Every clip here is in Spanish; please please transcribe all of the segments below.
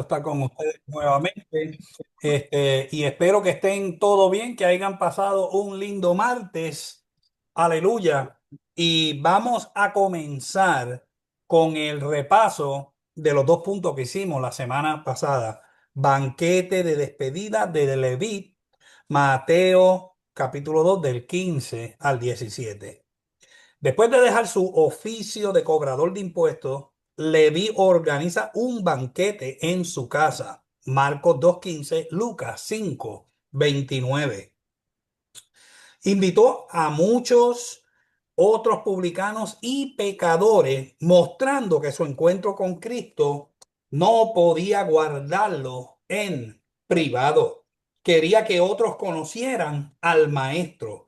estar con ustedes nuevamente. Y espero que estén todo bien, que hayan pasado un lindo martes. Aleluya. Y vamos a comenzar con el repaso de los dos puntos que hicimos la semana pasada. Banquete de despedida de Leví, Mateo capítulo 2 del 15 al 17. Después de dejar su oficio de cobrador de impuestos, Leví organiza un banquete en su casa. Marcos 2:15, Lucas 5:29. Invitó a muchos otros publicanos y pecadores, mostrando que su encuentro con Cristo no podía guardarlo en privado. Quería que otros conocieran al Maestro.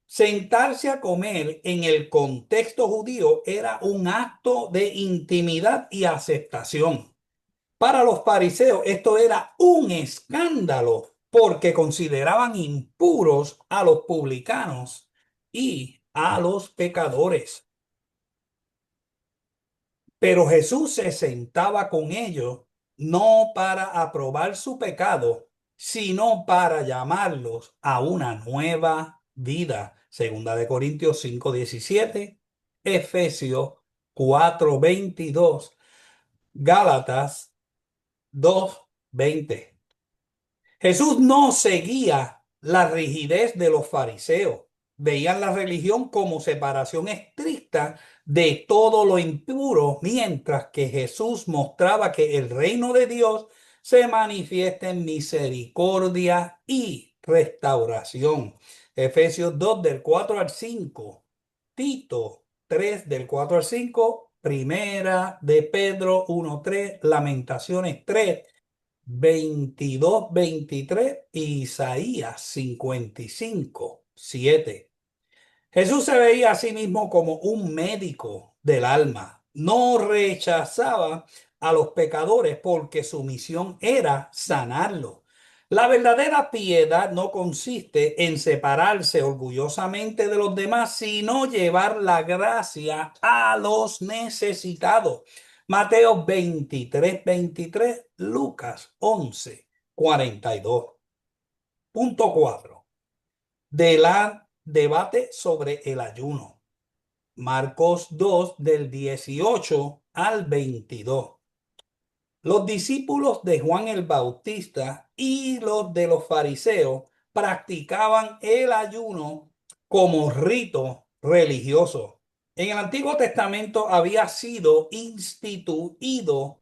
Sentarse a comer en el contexto judío era un acto de intimidad y aceptación. Para los fariseos esto era un escándalo porque consideraban impuros a los publicanos y a los pecadores. Pero Jesús se sentaba con ellos no para aprobar su pecado, sino para llamarlos a una nueva vida. Segunda de Corintios 5:17, Efesios 4:22, Gálatas 2:20. Jesús no seguía la rigidez de los fariseos. Veían la religión como separación estricta de todo lo impuro, mientras que Jesús mostraba que el reino de Dios se manifiesta en misericordia y restauración. Efesios 2 del 4 al 5, Tito 3 del 4 al 5, Primera de Pedro 1:3, Lamentaciones 3:22-23, Isaías 55:7. Jesús se veía a sí mismo como un médico del alma. No rechazaba a los pecadores porque su misión era sanarlos. La verdadera piedad no consiste en separarse orgullosamente de los demás, sino llevar la gracia a los necesitados. Mateo 23:23, Lucas 11:42. Punto 4. De la debate sobre el ayuno. Marcos 2 del 18 al 22. Los discípulos de Juan el Bautista y los de los fariseos practicaban el ayuno como rito religioso. En el Antiguo Testamento había sido instituido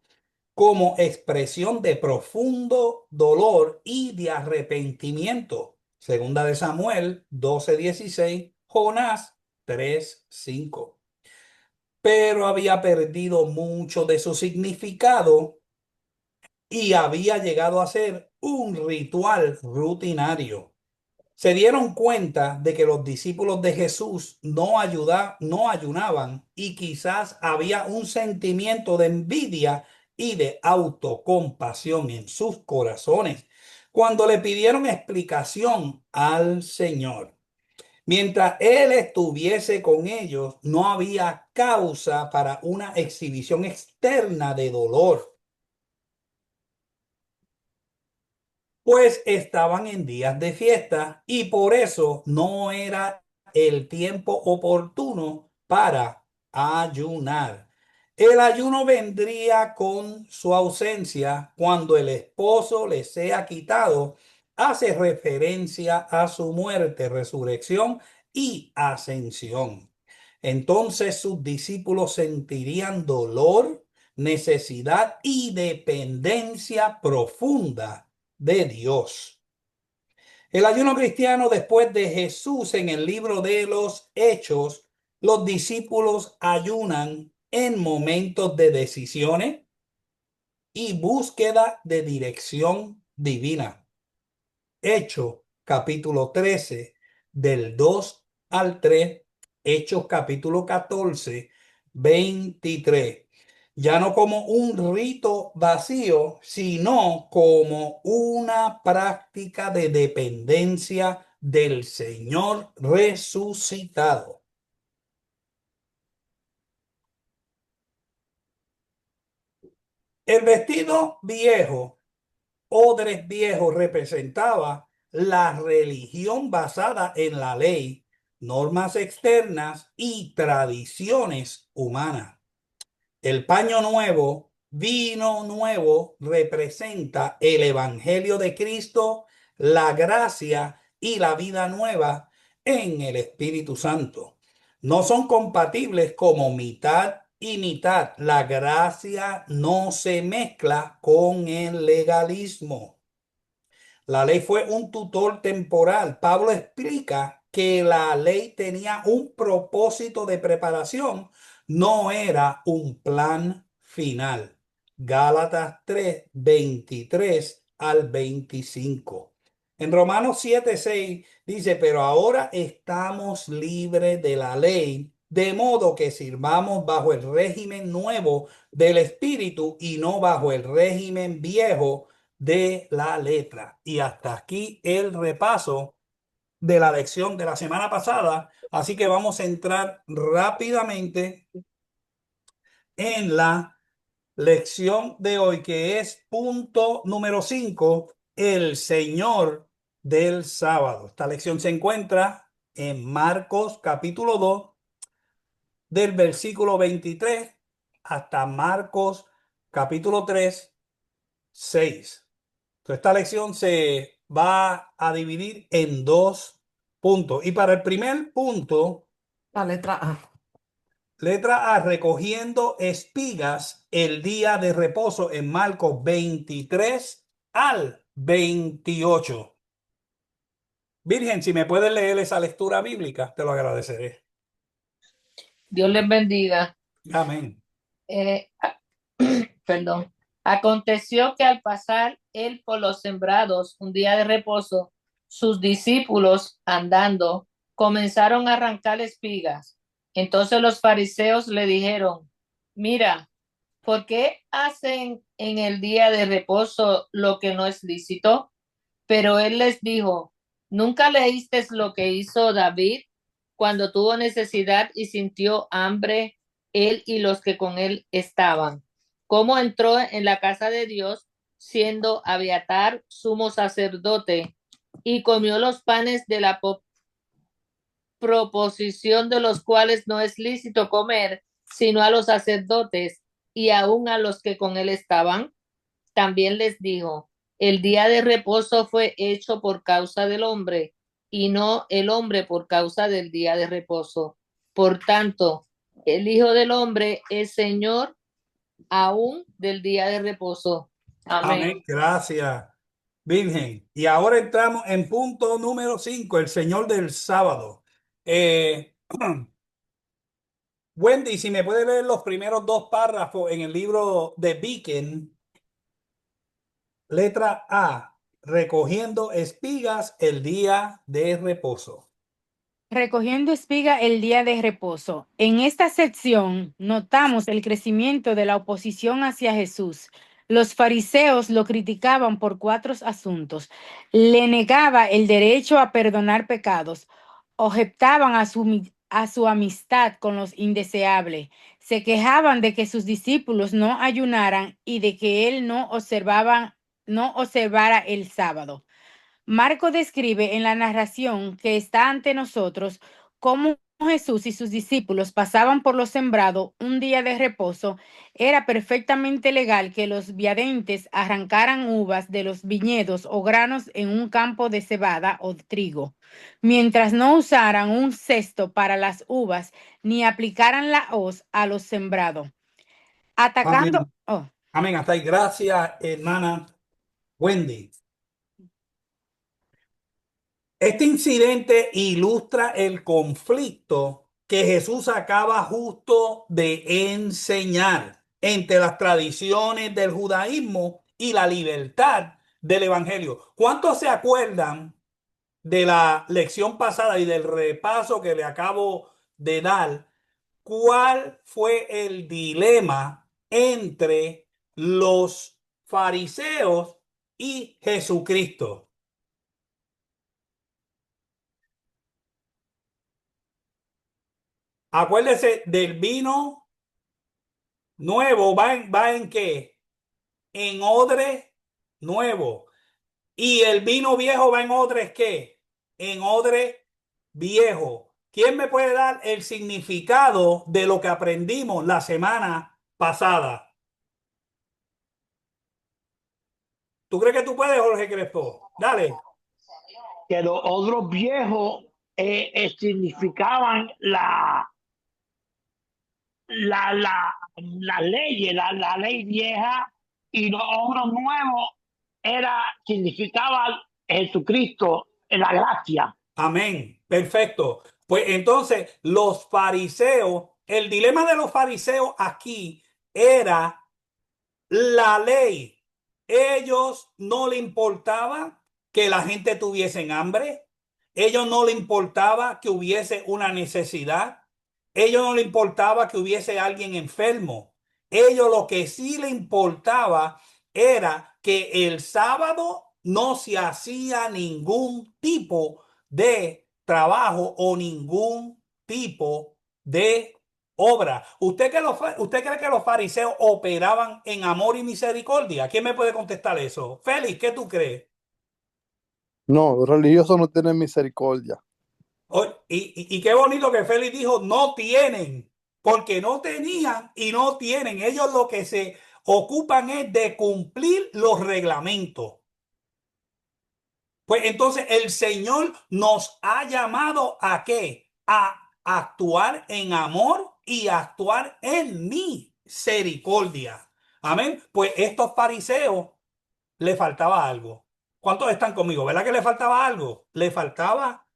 como expresión de profundo dolor y de arrepentimiento. Segunda de Samuel 12:16, Jonás 3:5. Pero había perdido mucho de su significado y había llegado a ser un ritual rutinario. Se dieron cuenta de que los discípulos de Jesús no ayunaban y quizás había un sentimiento de envidia y de autocompasión en sus corazones cuando le pidieron explicación al Señor. Mientras Él estuviese con ellos, no había causa para una exhibición externa de dolor, pues estaban en días de fiesta y por eso no era el tiempo oportuno para ayunar. El ayuno vendría con su ausencia cuando el esposo le sea quitado. Hace referencia a su muerte, resurrección y ascensión. Entonces sus discípulos sentirían dolor, necesidad y dependencia profunda de Dios. El ayuno cristiano después de Jesús en el libro de los Hechos, los discípulos ayunan en momentos de decisiones y búsqueda de dirección divina. Hechos capítulo 13 del 2 al 3, Hechos capítulo 14, 23. Ya no como un rito vacío, sino como una práctica de dependencia del Señor resucitado. El vestido viejo, odres viejo, representaba la religión basada en la ley, normas externas y tradiciones humanas. El paño nuevo, vino nuevo, representa el Evangelio de Cristo, la gracia y la vida nueva en el Espíritu Santo. No son compatibles como mitad y mitad. La gracia no se mezcla con el legalismo. La ley fue un tutor temporal. Pablo explica que la ley tenía un propósito de preparación, no era un plan final. Gálatas 3 23 al 25. En Romanos 7 6 dice, pero ahora estamos libres de la ley, de modo que sirvamos bajo el régimen nuevo del Espíritu y no bajo el régimen viejo de la letra. Y hasta aquí el repaso de la lección de la semana pasada. Así que vamos a entrar rápidamente en la lección de hoy, que es punto número 5, el Señor del sábado. Esta lección se encuentra en Marcos capítulo 2, del versículo 23 hasta Marcos capítulo 3 6. Entonces, esta lección se va a dividir en dos puntos. Y para el primer punto, La letra A. letra A, recogiendo espigas el día de reposo en Marcos 23 al 28. Virgen, si me puedes leer esa lectura bíblica, te lo agradeceré. Dios les bendiga. Amén. Eh, a- perdón. Aconteció que al pasar él por los sembrados un día de reposo, sus discípulos andando comenzaron a arrancar espigas. Entonces los fariseos le dijeron, mira, ¿por qué hacen en el día de reposo lo que no es lícito? Pero él les dijo, ¿nunca leíste lo que hizo David cuando tuvo necesidad y sintió hambre, él y los que con él estaban? ¿Cómo entró en la casa de Dios siendo Abiatar sumo sacerdote y comió los panes de la proposición de los cuales no es lícito comer, sino a los sacerdotes y aun a los que con él estaban? También les dijo, el día de reposo fue hecho por causa del hombre y no el hombre por causa del día de reposo. Por tanto, el Hijo del Hombre es Señor aún del día de reposo. Amén. Amén. Gracias, Virgen. Y ahora entramos en punto número 5, el Señor del sábado. Eh, Wendy, si me puede leer los primeros dos párrafos en el libro de Beacon, letra A, recogiendo espigas el día de reposo. Recogiendo espiga el día de reposo. En esta sección notamos el crecimiento de la oposición hacia Jesús. Los fariseos lo criticaban por cuatro asuntos. Le negaba el derecho a perdonar pecados. Objetaban a su amistad con los indeseables. Se quejaban de que sus discípulos no ayunaran y de que él no observara el sábado. Marco describe en la narración que está ante nosotros cómo Jesús y sus discípulos pasaban por lo sembrado un día de reposo. Era perfectamente legal que los viandentes arrancaran uvas de los viñedos o granos en un campo de cebada o de trigo, mientras no usaran un cesto para las uvas ni aplicaran la hoz a los sembrados. Atacando, Amén. Amén. Hasta ahí. Gracias, hermana Wendy. Este incidente ilustra el conflicto que Jesús acaba justo de enseñar entre las tradiciones del judaísmo y la libertad del evangelio. ¿Cuántos se acuerdan de la lección pasada y del repaso que le acabo de dar? ¿Cuál fue el dilema entre los fariseos y Jesucristo? Acuérdese del vino nuevo, ¿va en qué? en odre nuevo. Y el vino viejo va en odres, ¿qué? En odre viejo. ¿Quién me puede dar el significado de lo que aprendimos la semana pasada? ¿Tú crees que tú puedes, Jorge Crespo? Dale. Que los otros viejos significaban la ley, la ley vieja, y los otros nuevos significaba Jesucristo, la gracia. Amén. Perfecto. Pues entonces los fariseos, el dilema de los fariseos aquí era la ley. Ellos no le importaba que la gente tuviese hambre. Ellos no le importaba que hubiese una necesidad. Ellos no le importaba que hubiese alguien enfermo. Ellos lo que sí le importaba era que el sábado no se hacía ningún tipo de trabajo o ningún tipo de obra. ¿Usted cree que los fariseos operaban en amor y misericordia? ¿Quién me puede contestar eso? Félix, ¿qué tú crees? No, los religiosos no tienen misericordia. Y qué bonito que Félix dijo, no tienen, porque no tenían y no tienen. Ellos lo que se ocupan es de cumplir los reglamentos. Pues entonces el Señor nos ha llamado ¿a qué? A actuar en amor y actuar en misericordia. Amén. Pues estos fariseos le faltaba algo. ¿Cuántos están conmigo? ¿Verdad que le faltaba algo? Le faltaba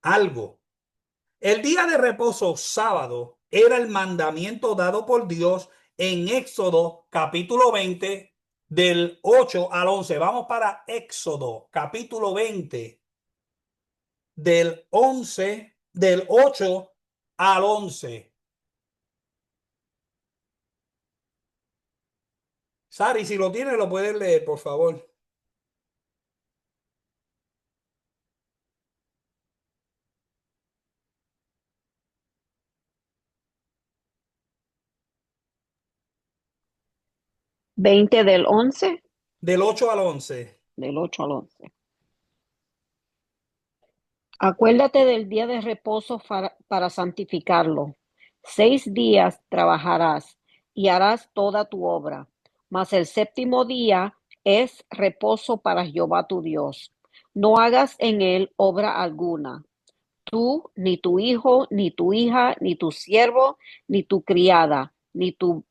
algo. El día de reposo sábado era el mandamiento dado por Dios en Éxodo capítulo 20 del 8 al 11. Vamos para Éxodo capítulo 20 del 11, del 8 al 11. Sari, si lo tiene, lo puedes leer, por favor. ¿20 del 11? Del 8 al 11. Del 8 al 11. Acuérdate del día de reposo para santificarlo. 6 días trabajarás y harás toda tu obra, mas el séptimo día es reposo para Jehová tu Dios. No hagas en él obra alguna, tú, ni tu hijo, ni tu hija, ni tu siervo, ni tu criada, ni tu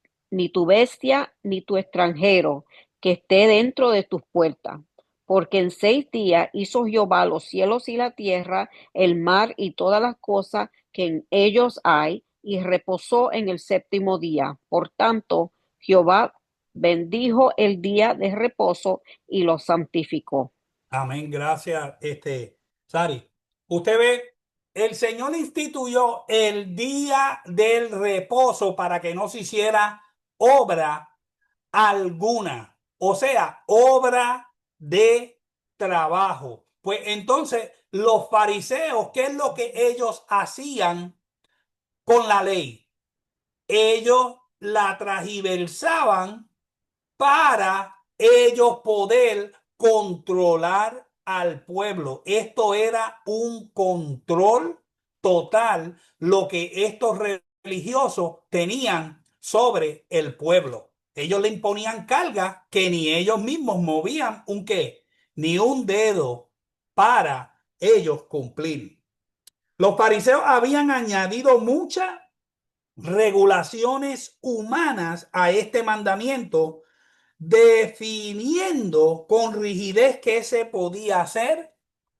bestia, ni tu extranjero, que esté dentro de tus puertas. Porque en 6 días hizo Jehová los cielos y la tierra, el mar y todas las cosas que en ellos hay, y reposó en el séptimo día. Por tanto, Jehová bendijo el día de reposo y lo santificó. Amén, gracias, Sari. Usted ve, el Señor instituyó el día del reposo para que no se hiciera obra alguna, o sea, obra de trabajo. Pues entonces, los fariseos, ¿qué es lo que ellos hacían con la ley? Ellos la transversaban para ellos poder controlar al pueblo. Esto era un control total lo que estos religiosos tenían sobre el pueblo. Ellos le imponían carga que ni ellos mismos movían un qué, ni un dedo para ellos cumplir. Los fariseos habían añadido muchas regulaciones humanas a este mandamiento, definiendo con rigidez qué se podía hacer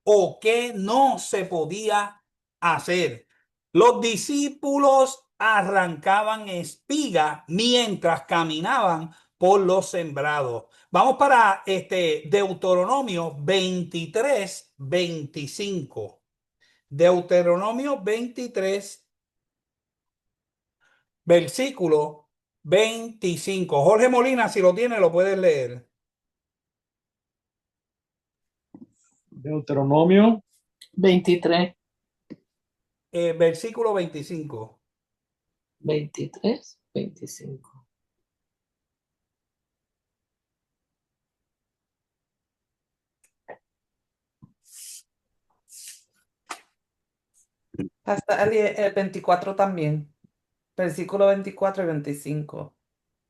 o qué no se podía hacer. Los discípulos arrancaban espiga mientras caminaban por los sembrados. Vamos para Deuteronomio 23, 25. Deuteronomio 23, versículo 25. Jorge Molina, si lo tiene, lo puedes leer. Deuteronomio 23, Versículo 25. 23, 25. Hasta el 24 también. Versículo 24 y 25.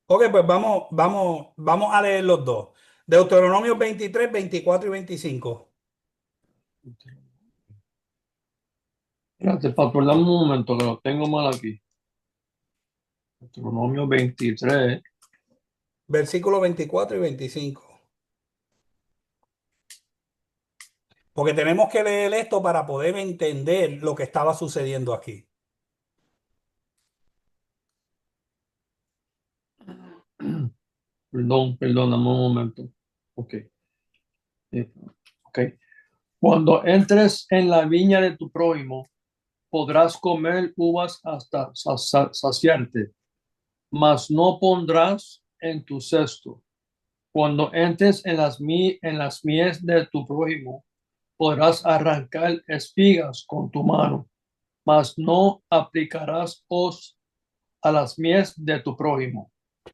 Ok, pues vamos a leer los dos. Deuteronomio 23, 24 y 25. Espérate, Pastor, dame un momento que lo tengo mal aquí. Deuteronomio 23. Versículos 24 y 25. Porque tenemos que leer esto para poder entender lo que estaba sucediendo aquí. Perdón, dame un momento. Ok. Ok. Cuando entres en la viña de tu prójimo, podrás comer uvas hasta saciarte, mas no pondrás en tu cesto. Cuando entres en las mies de tu prójimo, podrás arrancar espigas con tu mano, mas no aplicarás hoz a las mies de tu prójimo.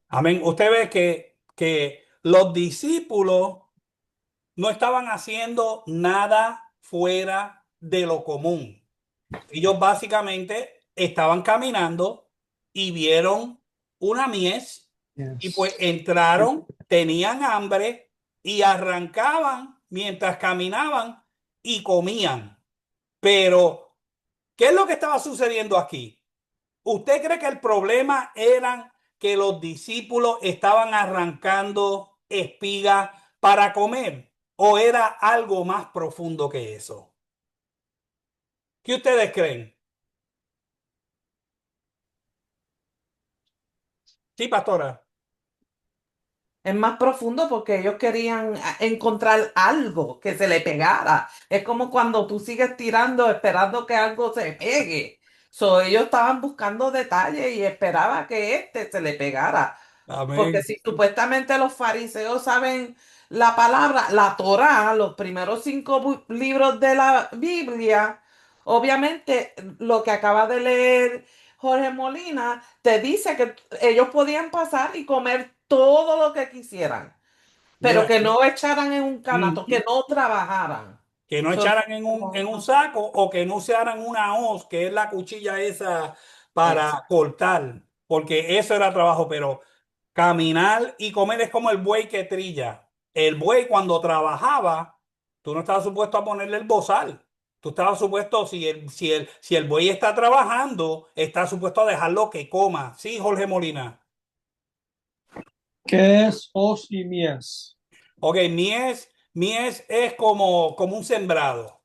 Amén. Usted ve que los discípulos no estaban haciendo nada fuera de lo común. Ellos básicamente estaban caminando y vieron una mies y pues Yes. entraron, tenían hambre y arrancaban mientras caminaban y comían. Pero, ¿qué es lo que estaba sucediendo aquí? ¿Usted cree que el problema era que los discípulos estaban arrancando espigas para comer? ¿O era algo más profundo que eso? ¿Qué ustedes creen? Sí, pastora. Es más profundo porque ellos querían encontrar algo que se le pegara. Es como cuando tú sigues tirando esperando que algo se pegue. So, ellos estaban buscando detalles y esperaba que este se le pegara. Porque Amén. si supuestamente los fariseos saben la palabra, la Torá, los primeros 5 libros de la Biblia, obviamente lo que acaba de leer Jorge Molina te dice que ellos podían pasar y comer todo lo que quisieran, pero Mira, que no echaran en un canasto, que ujú, no trabajaran. que no So, echaran en un saco o que no usaran una hoz, que es la cuchilla esa eso. para cortar, porque eso era trabajo, pero caminar y comer es como el buey que trilla. El buey cuando trabajaba, tú no estabas supuesto a ponerle el bozal. Tú estabas supuesto, si el buey está trabajando, está supuesto a dejarlo que coma. Sí, Jorge Molina. ¿Qué es hoz y mies? Ok, mies es como un sembrado.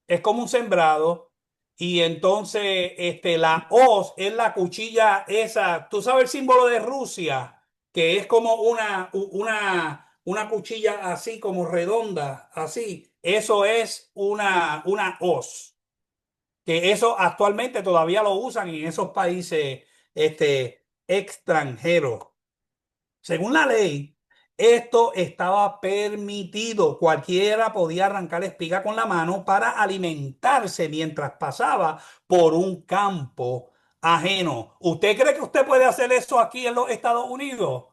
Es como un sembrado. Y entonces, la hoz es la cuchilla esa. Tú sabes el símbolo de Rusia, que es como una cuchilla así, como redonda, así. Eso es una hoz. Que eso actualmente todavía lo usan en esos países, extranjeros. Según la ley, esto estaba permitido. Cualquiera podía arrancar espiga con la mano para alimentarse mientras pasaba por un campo ajeno. ¿Usted cree que usted puede hacer eso aquí en los Estados Unidos?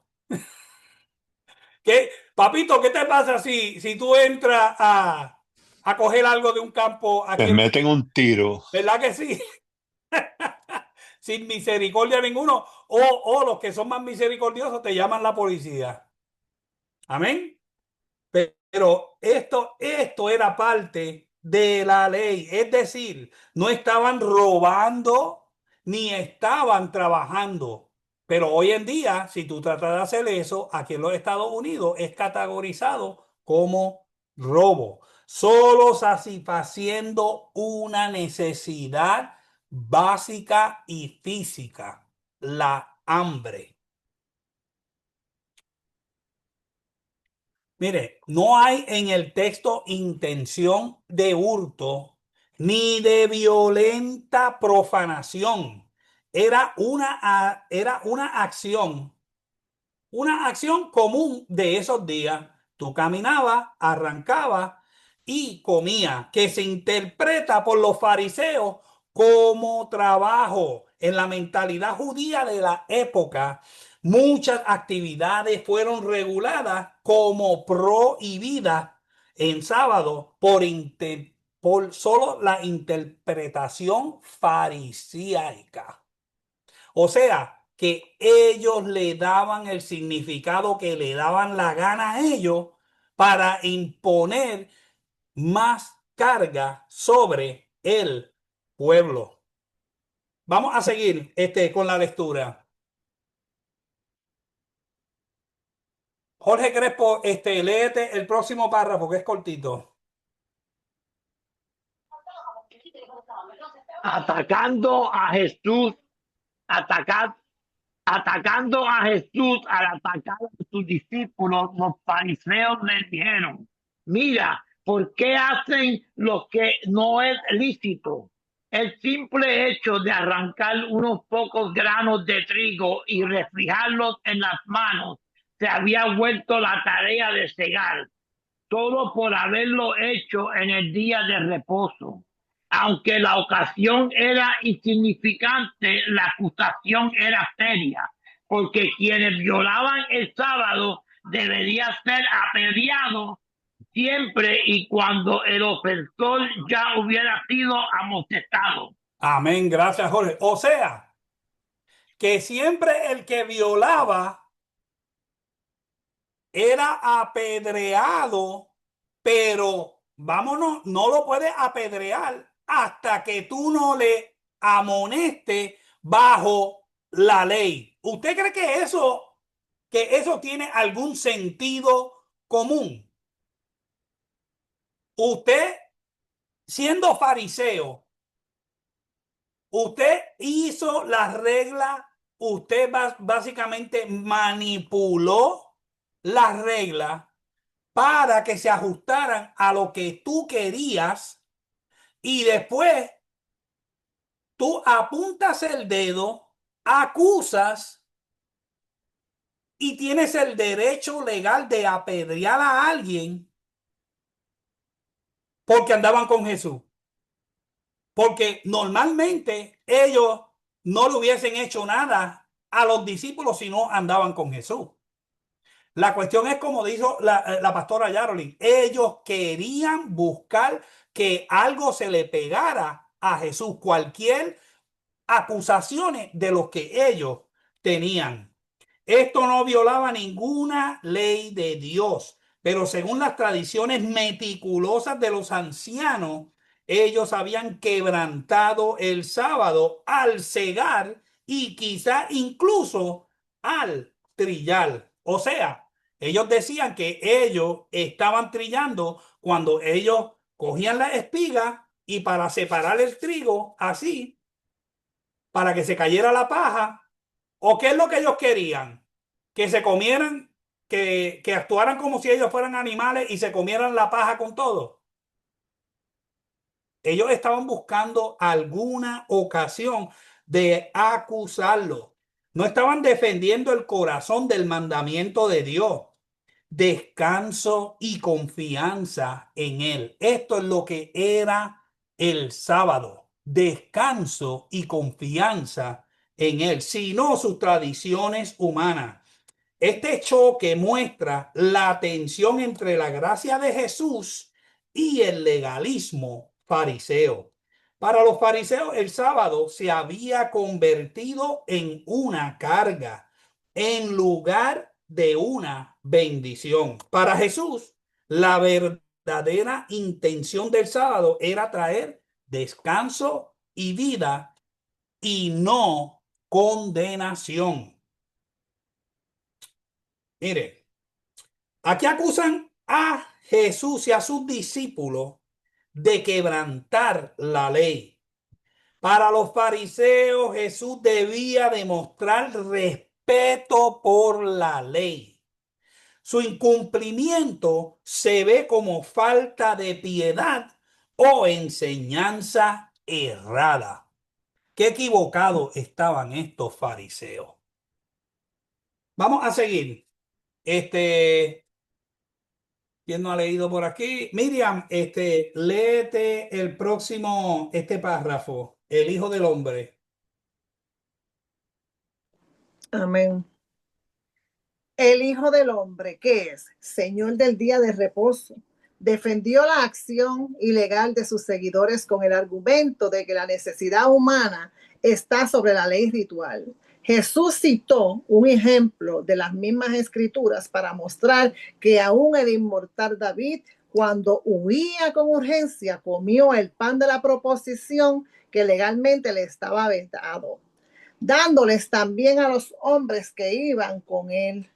¿Qué, papito, qué te pasa si tú entras a coger algo de un campo Te aquí meten un tiro. ¿verdad que sí? Sin misericordia ninguno. O los que son más misericordiosos te llaman la policía. Amén. Pero esto era parte de la ley, es decir, no estaban robando ni estaban trabajando. Pero hoy en día, si tú tratas de hacer eso, aquí en los Estados Unidos es categorizado como robo. Solo satisfaciendo una necesidad básica y física, la hambre. Mire, no hay en el texto intención de hurto ni de violenta profanación. Era una acción común de esos días. Tú caminabas, arrancabas y comías, que se interpreta por los fariseos como trabajo. En la mentalidad judía de la época, muchas actividades fueron reguladas como prohibidas en sábado por solo la interpretación farisaica. O sea, que ellos le daban el significado que le daban la gana a ellos para imponer más carga sobre el pueblo. Vamos a seguir con la lectura. Jorge Crespo, léete el próximo párrafo que es cortito. Atacando a Jesús, atacando a Jesús al atacar a sus discípulos, los fariseos le dijeron: mira, ¿por qué hacen lo que no es lícito? El simple hecho de arrancar unos pocos granos de trigo y refrijarlos en las manos se había vuelto la tarea de cegar, todo por haberlo hecho en el día de reposo. Aunque la ocasión era insignificante, la acusación era seria, porque quienes violaban el sábado debería ser apedreados siempre y cuando el ofensor ya hubiera sido amonestado. Amén, gracias Jorge. O sea, que siempre el que violaba era apedreado, pero vámonos, no lo puedes apedrear hasta que tú no le amonestes bajo la ley. ¿Usted cree que eso tiene algún sentido común? Usted, siendo fariseo, usted hizo las reglas, usted básicamente manipuló las reglas para que se ajustaran a lo que tú querías y después tú apuntas el dedo, acusas y tienes el derecho legal de apedrear a alguien porque andaban con Jesús. Porque normalmente ellos no le hubiesen hecho nada a los discípulos si no andaban con Jesús. La cuestión es como dijo la pastora Yarolin, ellos querían buscar que algo se le pegara a Jesús, cualquier acusaciones de los que ellos tenían. Esto no violaba ninguna ley de Dios, pero según las tradiciones meticulosas de los ancianos, ellos habían quebrantado el sábado al cegar y quizá incluso al trillar. O sea, ellos decían que ellos estaban trillando cuando ellos cogían la espiga y para separar el trigo así, para que se cayera la paja, o qué es lo que ellos querían, que se comieran, que actuaran como si ellos fueran animales y se comieran la paja con todo. Ellos estaban buscando alguna ocasión de acusarlo. No estaban defendiendo el corazón del mandamiento de Dios. Descanso y confianza en Él. Esto es lo que era el sábado. Descanso y confianza en Él, sino sus tradiciones humanas. Este choque muestra la tensión entre la gracia de Jesús y el legalismo fariseo. Para los fariseos, el sábado se había convertido en una carga en lugar de una bendición. Para Jesús, la verdadera intención del sábado era traer descanso y vida y no condenación. Mire, aquí acusan a Jesús y a sus discípulos de quebrantar la ley. Para los fariseos, Jesús debía demostrar respeto por la ley. Su incumplimiento se ve como falta de piedad o enseñanza errada. Qué equivocados estaban estos fariseos. Vamos a seguir. ¿Quién no ha leído por aquí? Miriam, léete el próximo, párrafo, el Hijo del Hombre. Amén. El Hijo del Hombre, ¿qué es? Señor del día de reposo. defendió la acción ilegal de sus seguidores con el argumento de que la necesidad humana está sobre la ley ritual. Jesús citó un ejemplo de las mismas escrituras para mostrar que aún el inmortal David, cuando huía con urgencia, comió el pan de la proposición que legalmente le estaba vetado, dándoles también a los hombres que iban con él.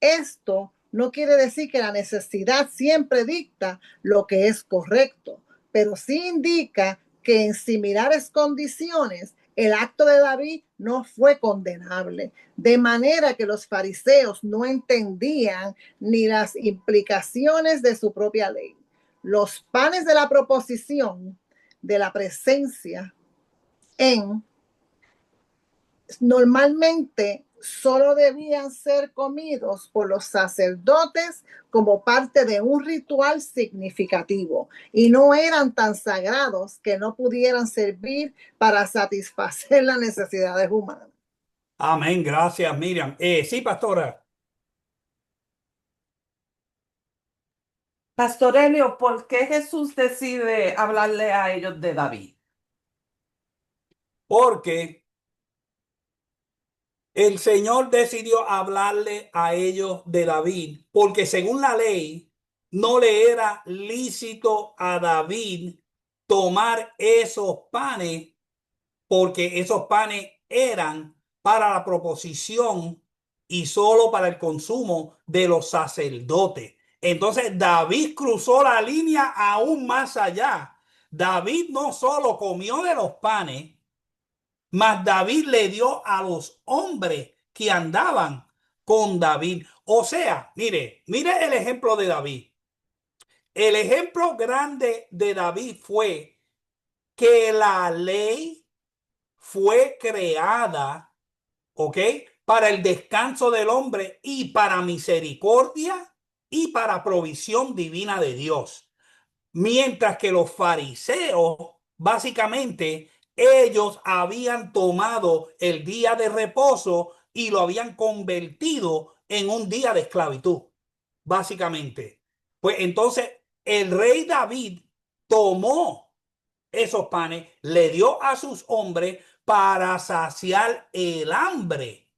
Esto no quiere decir que la necesidad siempre dicta lo que es correcto, pero sí indica que en similares condiciones el acto de David no fue condenable, de manera que los fariseos no entendían ni las implicaciones de su propia ley. Los panes de la proposición de la presencia normalmente solo debían ser comidos por los sacerdotes como parte de un ritual significativo y no eran tan sagrados que no pudieran servir para satisfacer las necesidades humanas. Amén, gracias, Miriam. Sí, pastora. Pastor Elio, ¿por qué Jesús decide hablarle a ellos de David? Porque el Señor decidió hablarle a ellos de David, porque según la ley no le era lícito a David tomar esos panes, porque esos panes eran para la proposición y solo para el consumo de los sacerdotes. Entonces David cruzó la línea aún más allá. David no solo comió de los panes, mas David le dio a los hombres que andaban con David. O sea, mire el ejemplo de David. El ejemplo grande de David fue que la ley fue creada, ¿ok? Para el descanso del hombre y para misericordia y para provisión divina de Dios. Mientras que los fariseos, básicamente, ellos habían tomado el día de reposo y lo habían convertido en un día de esclavitud, básicamente. Pues entonces el rey David tomó esos panes, le dio a sus hombres para saciar el hambre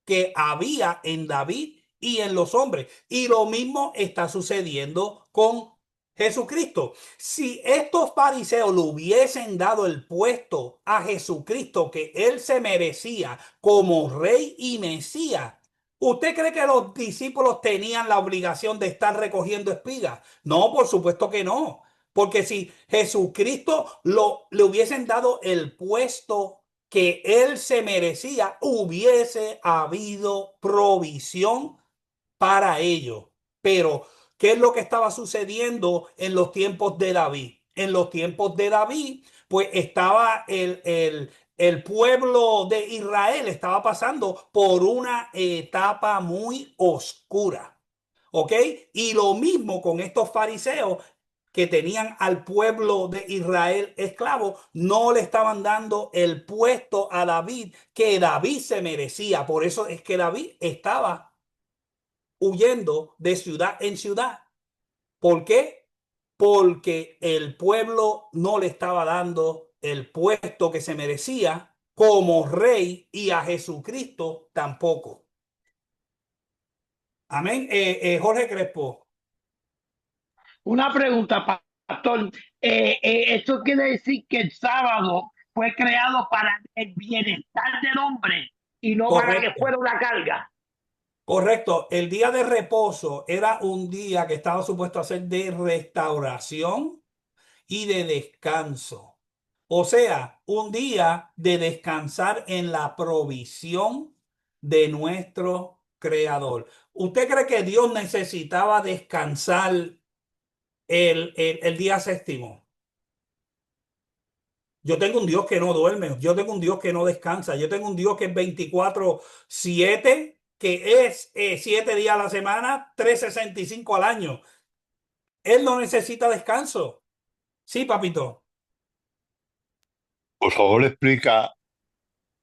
que había en David y en los hombres. Y lo mismo está sucediendo con Jesucristo. Si estos fariseos le hubiesen dado el puesto a Jesucristo que él se merecía como rey y Mesías, ¿usted cree que los discípulos tenían la obligación de estar recogiendo espigas? No, por supuesto que no. Porque si Jesucristo le hubiesen dado el puesto que él se merecía, hubiese habido provisión para ello. Pero, ¿qué es lo que estaba sucediendo en los tiempos de David? En los tiempos de David, pues estaba el pueblo de Israel, estaba pasando por una etapa muy oscura. ¿Ok? Y lo mismo con estos fariseos que tenían al pueblo de Israel esclavo, no le estaban dando el puesto a David que David se merecía. Por eso es que David estaba huyendo de ciudad en ciudad. ¿Por qué? Porque el pueblo no le estaba dando el puesto que se merecía como rey y a Jesucristo tampoco. Amén. Jorge Crespo. Una pregunta, pastor. ¿Esto quiere decir que el sábado fue creado para el bienestar del hombre y no para que Correcto. fuera una carga? Correcto, el día de reposo era un día que estaba supuesto a ser de restauración y de descanso. O sea, un día de descansar en la provisión de nuestro Creador. ¿Usted cree que Dios necesitaba descansar el día séptimo? Yo tengo un Dios que no duerme, yo tengo un Dios que no descansa, yo tengo un Dios que es 24/7, que es 7 días a la semana, 365 al año. Él no necesita descanso. Sí, papito. Por favor, explica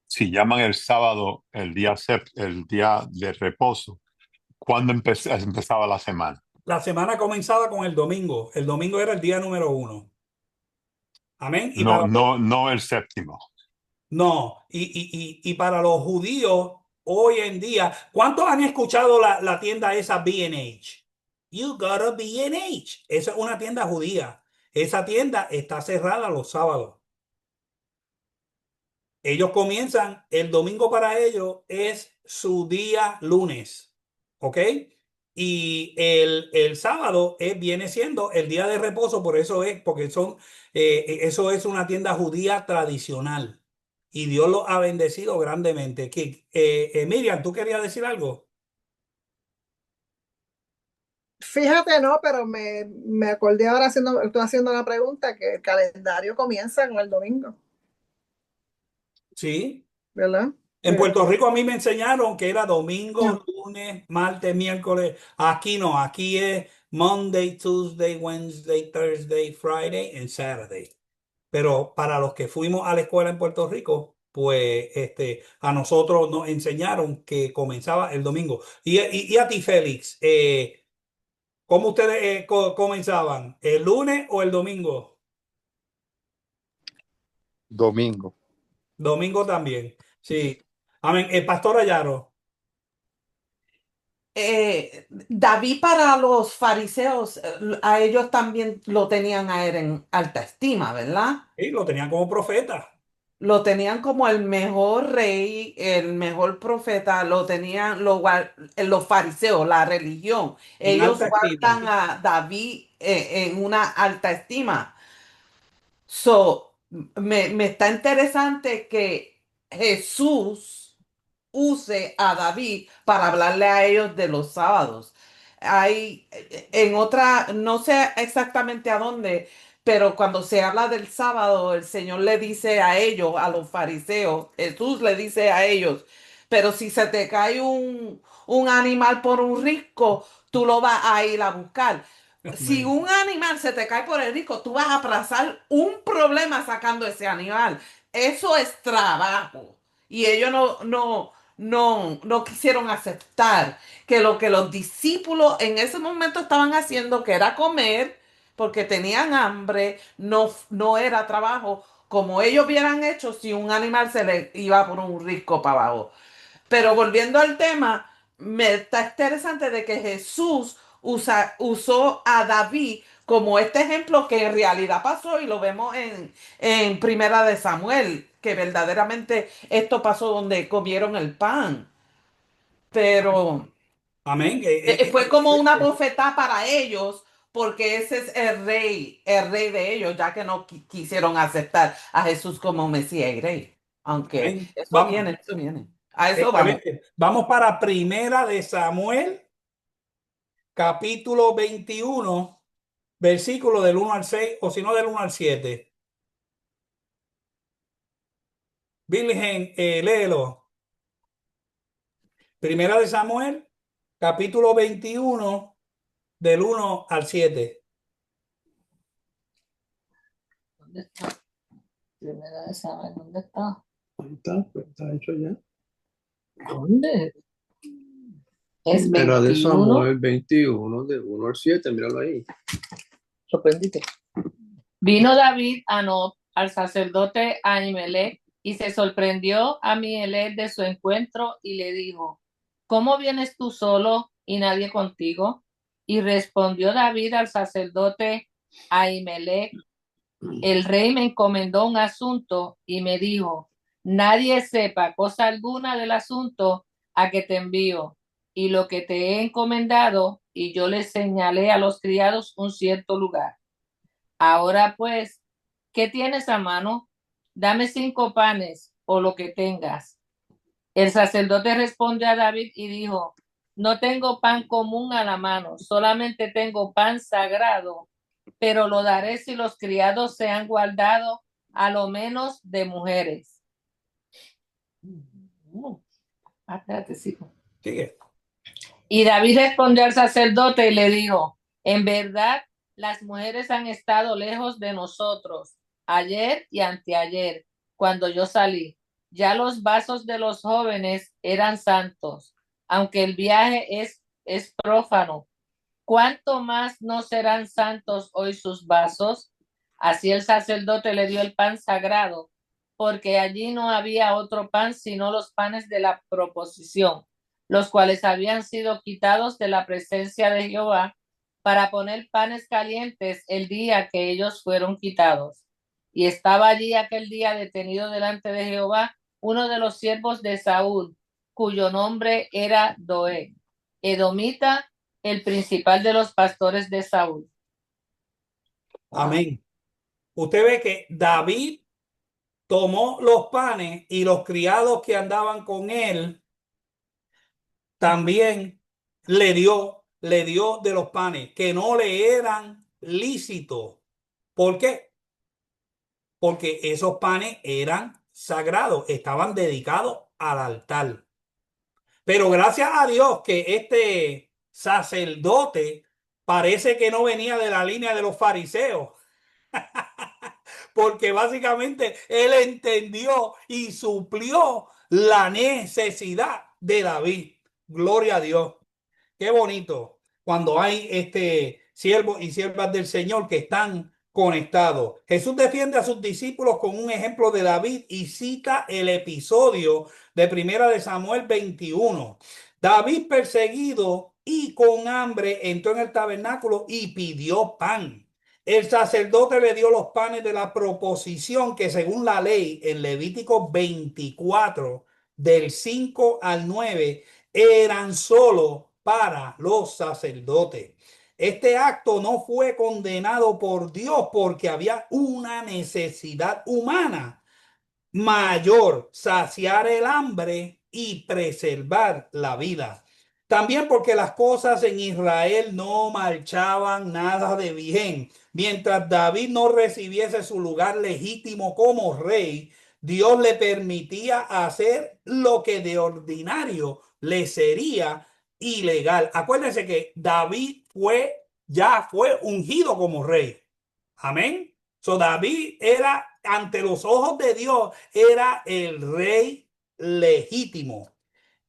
si llaman el sábado el día de reposo, ¿cuándo empezaba la semana? La semana comenzaba con el domingo. El domingo era el día número 1. Amén. Y No, para no, no el séptimo. no, y para los judíos hoy en día, ¿cuántos han escuchado la tienda esa B&H? You got a B&H. Esa es una tienda judía. Esa tienda está cerrada los sábados. Ellos comienzan, el domingo para ellos es su día lunes, ¿ok? Y el sábado viene siendo el día de reposo, por eso es, porque eso es una tienda judía tradicional. Y Dios los ha bendecido grandemente. Miriam, ¿tú querías decir algo? Fíjate, no, pero me acordé ahora estoy haciendo la pregunta que el calendario comienza con el domingo, Sí. ¿verdad? En Sí. Puerto Rico a mí me enseñaron que era domingo, lunes, martes, miércoles. Aquí no, aquí es Monday, Tuesday, Wednesday, Thursday, Friday and Saturday. Pero para los que fuimos a la escuela en Puerto Rico, pues a nosotros nos enseñaron que comenzaba el domingo. Y a ti, Félix, ¿cómo ustedes comenzaban? ¿El lunes o el domingo? Domingo. Domingo también. Sí. Amén. El pastor Ayaro. David para los fariseos, a ellos también lo tenían a él en alta estima, ¿verdad? Sí, lo tenían como profeta. Lo tenían como el mejor rey, el mejor profeta, lo tenían los fariseos, la religión. En Ellos alta estima. guardan a David en una alta estima. So, me está interesante que Jesús use a David para hablarle a ellos de los sábados. Hay en otra, no sé exactamente a dónde, pero cuando se habla del sábado, el Señor le dice a ellos, a los fariseos, Jesús le dice a ellos, pero si se te cae un animal por un risco, tú lo vas a ir a buscar. Si un animal se te cae por el risco, tú vas a aplazar un problema sacando ese animal. Eso es trabajo. Y ellos no quisieron aceptar que lo que los discípulos en ese momento estaban haciendo, que era comer, porque tenían hambre, no era trabajo, como ellos hubieran hecho si un animal se le iba por un risco para abajo. Pero volviendo al tema, me está interesante de que Jesús usó a David como este ejemplo que en realidad pasó y lo vemos en Primera de Samuel, que verdaderamente esto pasó donde comieron el pan. Pero Amén. fue como una bofetada para ellos, porque ese es el rey de ellos, ya que no quisieron aceptar a Jesús como Mesías y Rey. Aunque Amén. Vamos, eso viene. A eso vamos. vamos para Primera de Samuel, capítulo 21, versículo del 1 al 6, o si no del 1 al 7. Virgen, léelo. Primera de Samuel, capítulo 21, del 1 al 7. ¿Dónde está? Primera de Samuel, ¿dónde está? Ahí está, pues está hecho ya. ¿Dónde? Es Era de 21. Samuel 21, del 1 al 7, míralo ahí. Sorprendite. Vino David a Nob, al sacerdote Ahimelech, y se sorprendió a Amielech de su encuentro y le dijo: ¿Cómo vienes tú solo y nadie contigo? Y respondió David al sacerdote Ahimelech: el rey me encomendó un asunto y me dijo: nadie sepa cosa alguna del asunto a que te envío y lo que te he encomendado, y yo le señalé a los criados un cierto lugar. Ahora pues, ¿qué tienes a mano? Dame 5 panes o lo que tengas. El sacerdote respondió a David y dijo: no tengo pan común a la mano, solamente tengo pan sagrado, pero lo daré si los criados se han guardado a lo menos de mujeres. Espérate, sigo. Sigue. Y David respondió al sacerdote y le dijo: en verdad, las mujeres han estado lejos de nosotros ayer y anteayer, cuando yo salí. Ya los vasos de los jóvenes eran santos, aunque el viaje es prófano. ¿cuánto más no serán santos hoy sus vasos? Así el sacerdote le dio el pan sagrado, porque allí no había otro pan sino los panes de la proposición, los cuales habían sido quitados de la presencia de Jehová para poner panes calientes el día que ellos fueron quitados. Y estaba allí aquel día detenido delante de Jehová uno de los siervos de Saúl, cuyo nombre era Doeg, edomita, el principal de los pastores de Saúl. Amén. Usted ve que David tomó los panes y los criados que andaban con él también le dio de los panes que no le eran lícitos. ¿Por qué? Porque esos panes eran sagrados, estaban dedicados al altar. Pero gracias a Dios que este sacerdote parece que no venía de la línea de los fariseos, porque básicamente él entendió y suplió la necesidad de David. Gloria a Dios. Qué bonito cuando hay siervos y siervas del Señor que están conectados. Jesús defiende a sus discípulos con un ejemplo de David y cita el episodio de Primera de Samuel 21. David, perseguido y con hambre, entró en el tabernáculo y pidió pan. El sacerdote le dio los panes de la proposición que según la ley en Levítico 24 del 5 al 9 eran solo para los sacerdotes. Este acto no fue condenado por Dios porque había una necesidad humana mayor, saciar el hambre y preservar la vida. También porque las cosas en Israel no marchaban nada de bien. Mientras David no recibiese su lugar legítimo como rey, Dios le permitía hacer lo que de ordinario le sería ilegal. Acuérdense que David ya fue ungido como rey. Amén. So David era, ante los ojos de Dios, era el rey legítimo.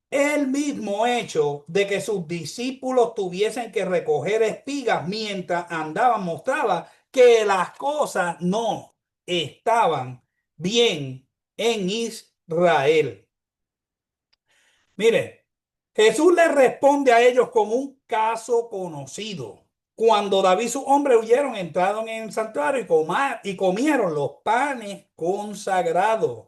El mismo hecho de que sus discípulos tuviesen que recoger espigas mientras andaban mostraba que las cosas no estaban bien en Israel. Mire, Jesús les responde a ellos con un caso conocido. Cuando David y sus hombres huyeron, entraron en el santuario y comieron los panes consagrados.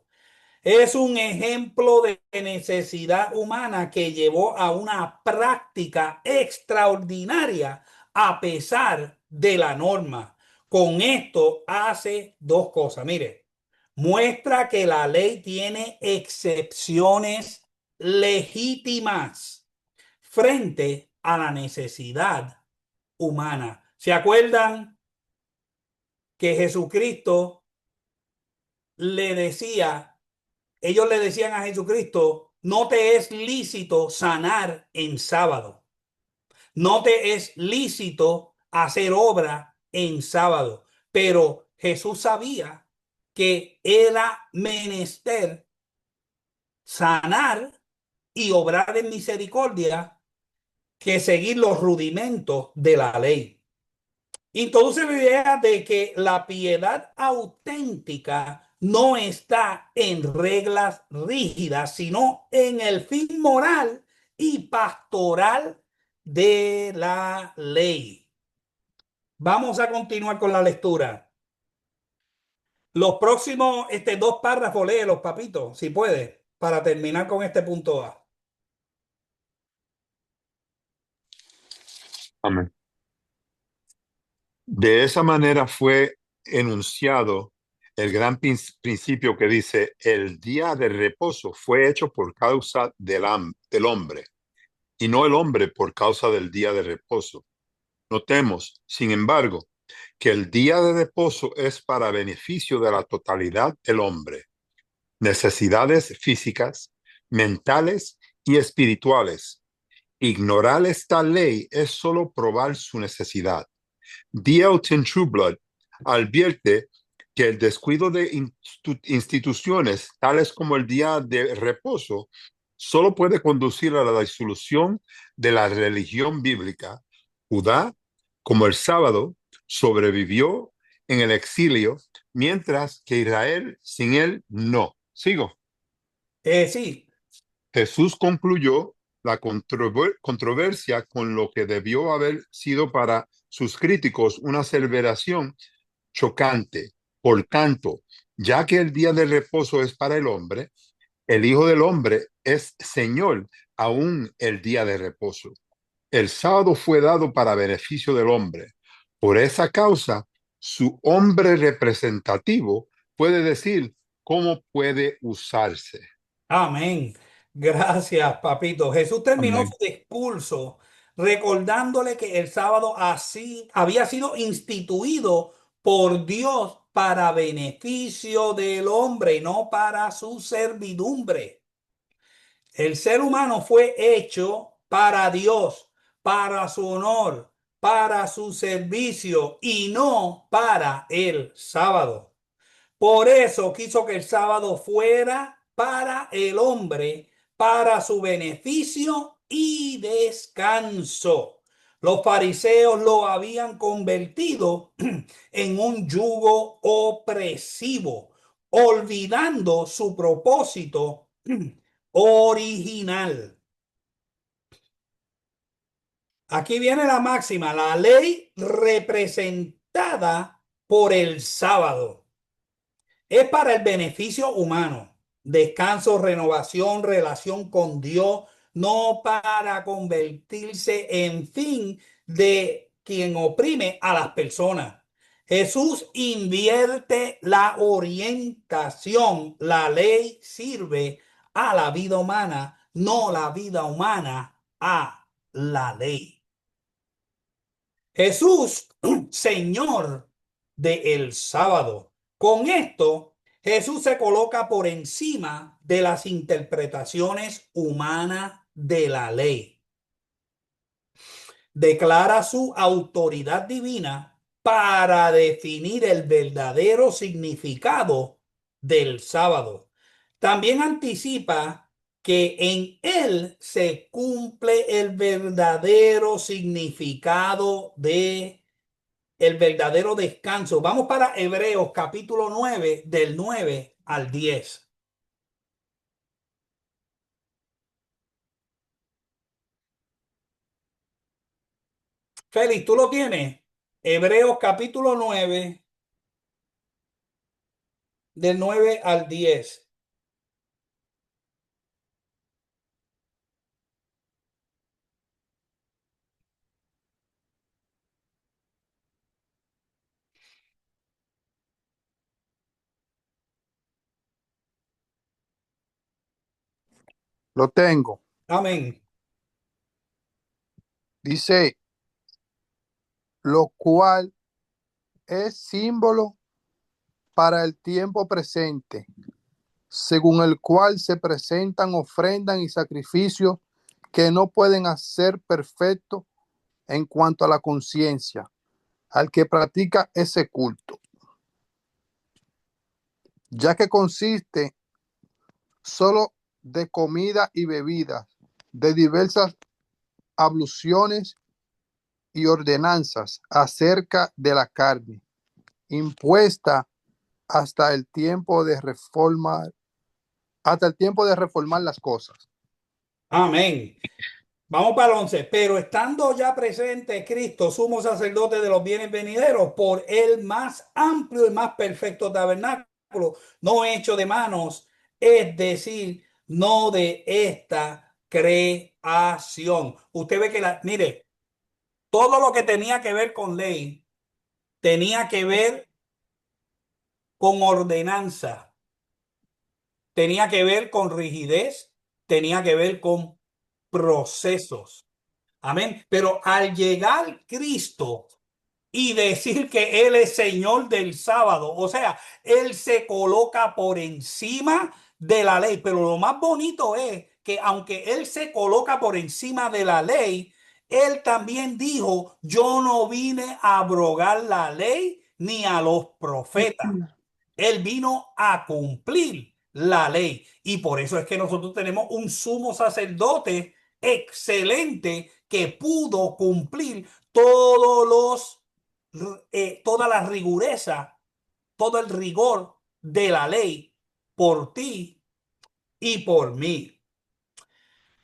Es un ejemplo de necesidad humana que llevó a una práctica extraordinaria a pesar de la norma. Con esto hace dos cosas. Mire, muestra que la ley tiene excepciones legítimas frente a la necesidad humana. ¿Se acuerdan que Jesucristo ellos le decían a Jesucristo, no te es lícito sanar en sábado, no te es lícito hacer obra en sábado, pero Jesús sabía que era menester sanar y obrar en misericordia que seguir los rudimentos de la ley. Introduce la idea de que la piedad auténtica no está en reglas rígidas, sino en el fin moral y pastoral de la ley. Vamos a continuar con la lectura. Los próximos dos párrafos, léelos, papito, si puede, para terminar con este punto A. Amén. De esa manera fue enunciado el gran principio que dice, el día de reposo fue hecho por causa del hombre, y no el hombre por causa del día de reposo. Notemos, sin embargo, que el día de reposo es para beneficio de la totalidad del hombre. Necesidades físicas, mentales y espirituales. Ignorar esta ley es solo probar su necesidad. D.L. Trueblood advierte que el descuido de instituciones tales como el día de reposo solo puede conducir a la disolución de la religión bíblica Judá, como el sábado, sobrevivió en el exilio, mientras que Israel sin él no. Sigo. Sí, Jesús concluyó la controversia con lo que debió haber sido para sus críticos una aseveración chocante. Por tanto, ya que el día de reposo es para el hombre, el Hijo del Hombre es Señor aún el día de reposo. El sábado fue dado para beneficio del hombre. Por esa causa, su hombre representativo puede decir cómo puede usarse. amén. Gracias, papito. Jesús terminó Amén. su discurso recordándole que el sábado así había sido instituido por Dios para beneficio del hombre y no para su servidumbre. El ser humano fue hecho para Dios, para su honor, para su servicio y no para el sábado. Por eso quiso que el sábado fuera para el hombre, para su beneficio y descanso. Los fariseos lo habían convertido en un yugo opresivo, olvidando su propósito original. Aquí viene la máxima, la ley representada por el sábado. Es para el beneficio humano, descanso, renovación, relación con Dios, no para convertirse en fin de quien oprime a las personas. Jesús invierte la orientación. La ley sirve a la vida humana, no la vida humana a la ley. Jesús, Señor del sábado. Con esto, Jesús se coloca por encima de las interpretaciones humanas de la ley. Declara su autoridad divina para definir el verdadero significado del sábado. También anticipa que en él se cumple el verdadero significado de el verdadero descanso. Vamos para Hebreos capítulo 9, del 9 al 10. Félix, ¿tú lo tienes? Hebreos capítulo 9, del 9 al 10. Lo tengo. Amén. Dice, lo cual es símbolo para el tiempo presente, según el cual se presentan ofrendas y sacrificios que no pueden hacer perfecto en cuanto a la conciencia al que practica ese culto, ya que consiste solo de comida y bebida, de diversas abluciones y ordenanzas acerca de la carne, impuesta hasta el tiempo de reformar, las cosas. Amén. Vamos para el 11. Pero estando ya presente Cristo, sumo sacerdote de los bienes venideros, por el más amplio y más perfecto tabernáculo, no hecho de manos, es decir, no de esta creación. Usted ve que mire, todo lo que tenía que ver con ley, tenía que ver con ordenanza, tenía que ver con rigidez, tenía que ver con procesos. Amén. Pero al llegar Cristo y decir que Él es Señor del sábado, o sea, Él se coloca por encima de la ley. Pero lo más bonito es que aunque Él se coloca por encima de la ley, Él también dijo, yo no vine a abrogar la ley ni a los profetas. Él vino a cumplir la ley. Y por eso es que nosotros tenemos un sumo sacerdote excelente que pudo cumplir toda la rigureza, todo el rigor de la ley por ti y por mí.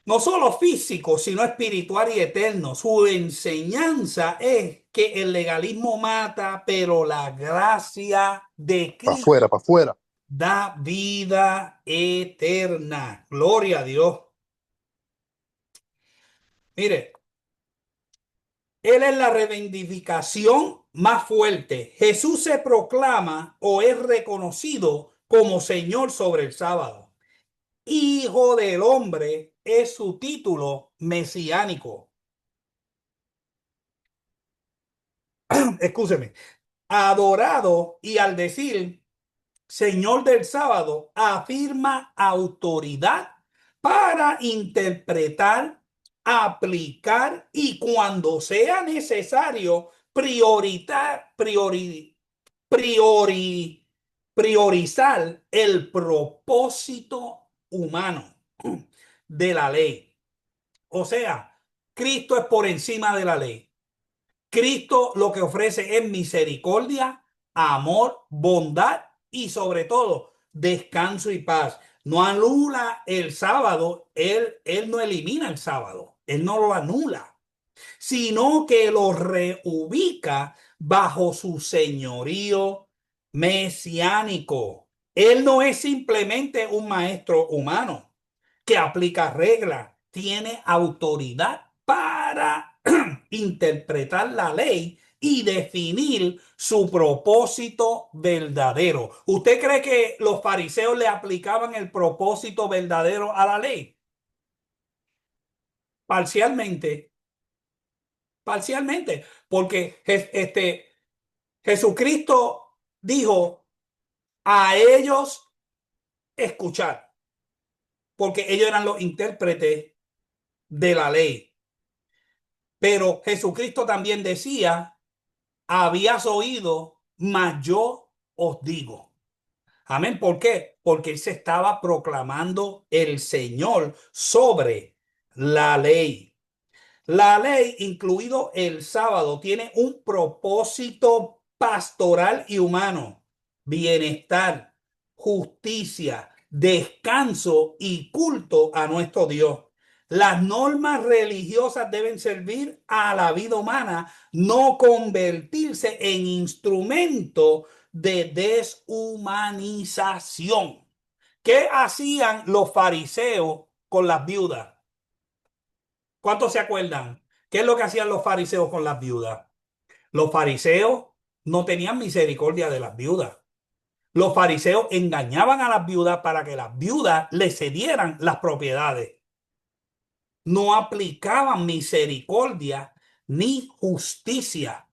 No solo físico, sino espiritual y eterno. Su enseñanza es que el legalismo mata, pero la gracia de Para Cristo afuera, para afuera. da vida eterna. Gloria a Dios. Mire, Él es la reivindicación más fuerte. Jesús se proclama o es reconocido como Señor sobre el sábado. Hijo del hombre es su título mesiánico. Escúcheme. Adorado, y al decir Señor del sábado, afirma autoridad para interpretar, aplicar y cuando sea necesario priorizar el propósito humano de la ley. O sea, Cristo es por encima de la ley. Cristo lo que ofrece es misericordia, amor, bondad y sobre todo descanso y paz. No anula el sábado, él no elimina el sábado, él no lo anula, sino que lo reubica bajo su señorío mesiánico. Él no es simplemente un maestro humano que aplica reglas, tiene autoridad para interpretar la ley y definir su propósito verdadero. ¿Usted cree que los fariseos le aplicaban el propósito verdadero a la ley? Parcialmente, parcialmente, porque Jesucristo dijo a ellos escuchar, porque ellos eran los intérpretes de la ley. Pero Jesucristo también decía, habías oído, mas yo os digo. Amén. ¿Por qué? Porque él se estaba proclamando el Señor sobre la ley. La ley, incluido el sábado, tiene un propósito pastoral y humano: bienestar, justicia, descanso y culto a nuestro Dios. Las normas religiosas deben servir a la vida humana, no convertirse en instrumento de deshumanización. ¿Qué hacían los fariseos con las viudas? ¿Cuántos se acuerdan? ¿Qué es lo que hacían los fariseos con las viudas? Los fariseos no tenían misericordia de las viudas. Los fariseos engañaban a las viudas para que las viudas les cedieran las propiedades. No aplicaban misericordia ni justicia.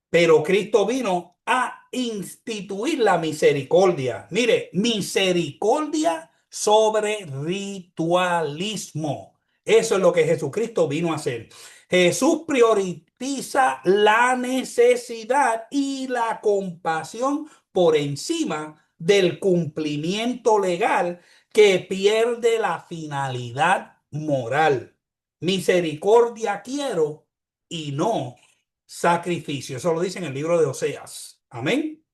Pero Cristo vino a instituir la misericordia. Mire, misericordia sobre ritualismo. Eso es lo que Jesucristo vino a hacer. Jesús prioriza la necesidad y la compasión por encima del cumplimiento legal que pierde la finalidad moral. Misericordia quiero y no sacrificio. Eso lo dice en el libro de Oseas. Amén.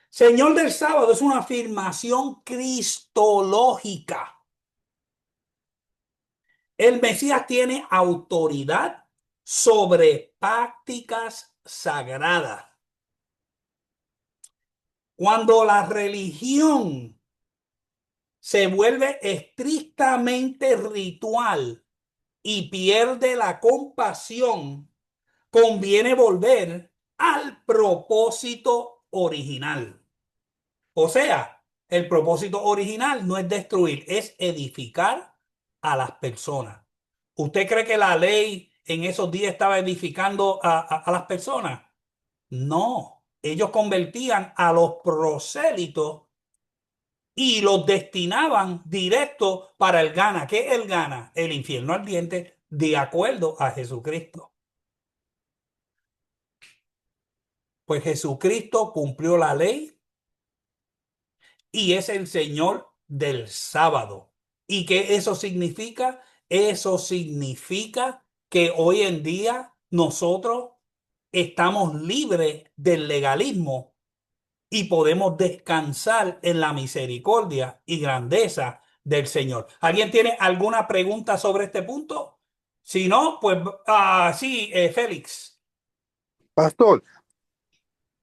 Señor del sábado es una afirmación cristológica. El Mesías tiene autoridad sobre prácticas sagradas. Cuando la religión se vuelve estrictamente ritual y pierde la compasión, conviene volver al propósito original. O sea, el propósito original no es destruir, es edificar a las personas. ¿Usted cree que la ley en esos días estaba edificando a las personas? No, ellos convertían a los prosélitos y los destinaban directo para el gana. ¿Qué es el gana? El infierno ardiente, de acuerdo a Jesucristo. Pues Jesucristo cumplió la ley y es el Señor del sábado. ¿Y qué eso significa? Eso significa que hoy en día nosotros estamos libres del legalismo y podemos descansar en la misericordia y grandeza del Señor. ¿Alguien tiene alguna pregunta sobre este punto? Si no, pues sí, Félix. Pastor,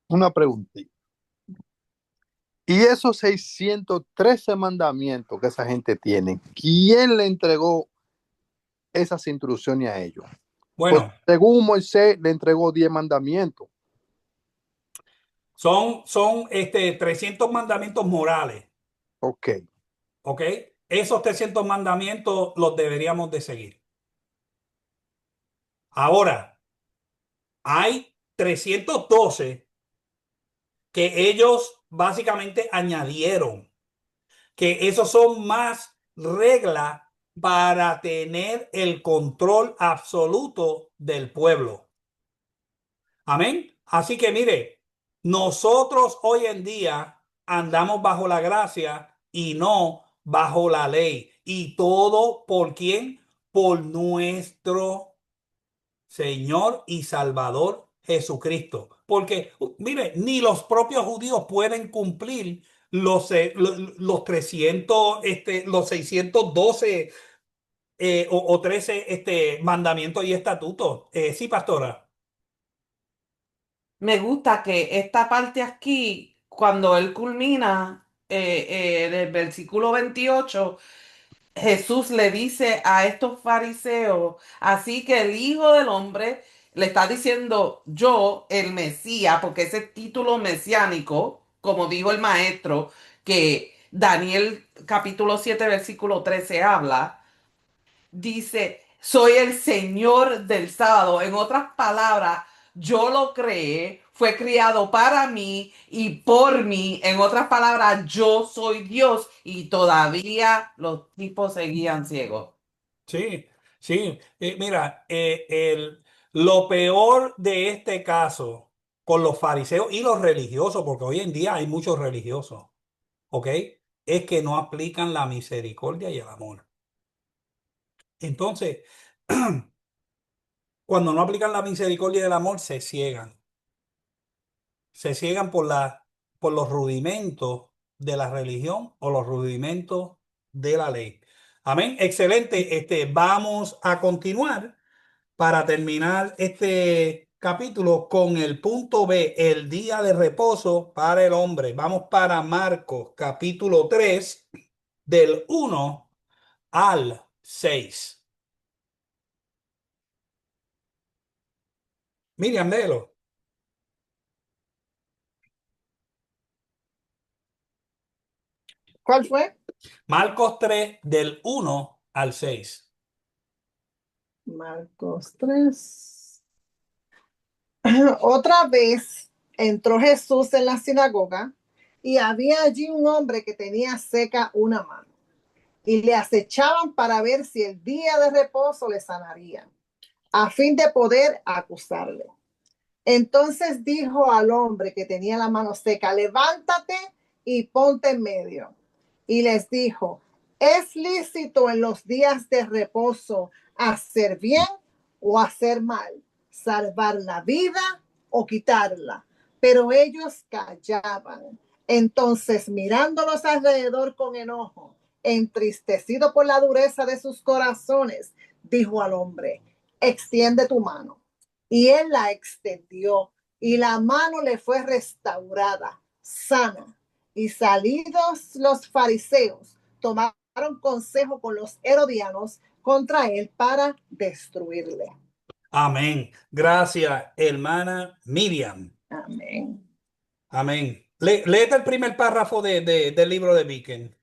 una preguntita. Y esos 613 mandamientos que esa gente tiene, ¿quién le entregó esas instrucciones a ellos? Pues Bueno, según Moisés le entregó 10 mandamientos. son 300 mandamientos morales, Ok. ¿ok? Esos 300 mandamientos los deberíamos de seguir. Ahora, hay 312 que ellos básicamente añadieron, que esos son más reglas para tener el control absoluto del pueblo. Amén. Así que mire, nosotros hoy en día andamos bajo la gracia y no bajo la ley. ¿Y todo por quién? Por nuestro Señor y Salvador Jesucristo. Porque, mire, ni los propios judíos pueden cumplir los 300, los 612 o 13 mandamientos y estatutos. Sí, pastora. Me gusta que esta parte aquí, cuando él culmina del versículo 28, Jesús le dice a estos fariseos, así que el Hijo del Hombre le está diciendo yo, el Mesías, porque ese título mesiánico, como dijo el maestro, que Daniel capítulo 7 versículo 13 habla, dice, soy el Señor del sábado. En otras palabras, yo lo creé, fue criado para mí y por mí. En otras palabras, yo soy Dios y todavía los tipos seguían ciegos. Sí, sí. Mira, lo peor de este caso con los fariseos y los religiosos, porque hoy en día hay muchos religiosos, ¿ok? Es que no aplican la misericordia y el amor. Entonces, cuando no aplican la misericordia y el amor, se ciegan. Se ciegan por los rudimentos de la religión o los rudimentos de la ley. Amén. Excelente. Vamos a continuar para terminar este capítulo con el punto B, el día de reposo para el hombre. Vamos para Marcos, capítulo 3, del 1 al 6. Miriam, léelo. ¿Cuál fue? Marcos 3, del 1 al 6. Marcos 3. Otra vez entró Jesús en la sinagoga y había allí un hombre que tenía seca una mano y le acechaban para ver si el día de reposo le sanaría, a fin de poder acusarle. Entonces dijo al hombre que tenía la mano seca, levántate y ponte en medio. Y les dijo, ¿es lícito en los días de reposo hacer bien o hacer mal? ¿Salvar la vida o quitarla? Pero ellos callaban. Entonces, mirándolos alrededor con enojo, entristecido por la dureza de sus corazones, dijo al hombre, extiende tu mano. Y él la extendió y la mano le fue restaurada, sana. Y salidos los fariseos, tomaron consejo con los herodianos contra él para destruirle. Amén. Gracias, hermana Miriam. Amén. Amén. Léete el primer párrafo del libro de Viken.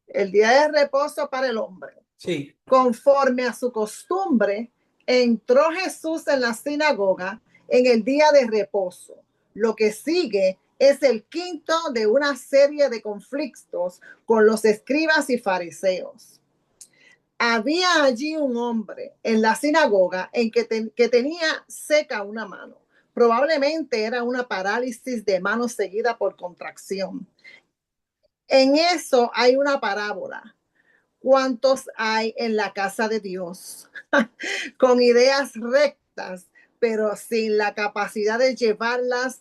El día de reposo para el hombre. Sí. Conforme a su costumbre, entró Jesús en la sinagoga en el día de reposo. Lo que sigue es el quinto de una serie de conflictos con los escribas y fariseos. Había allí un hombre en la sinagoga que tenía seca una mano. Probablemente era una parálisis de mano seguida por contracción. En eso hay una parábola. ¿Cuántos hay en la casa de Dios con ideas rectas, pero sin la capacidad de llevarlas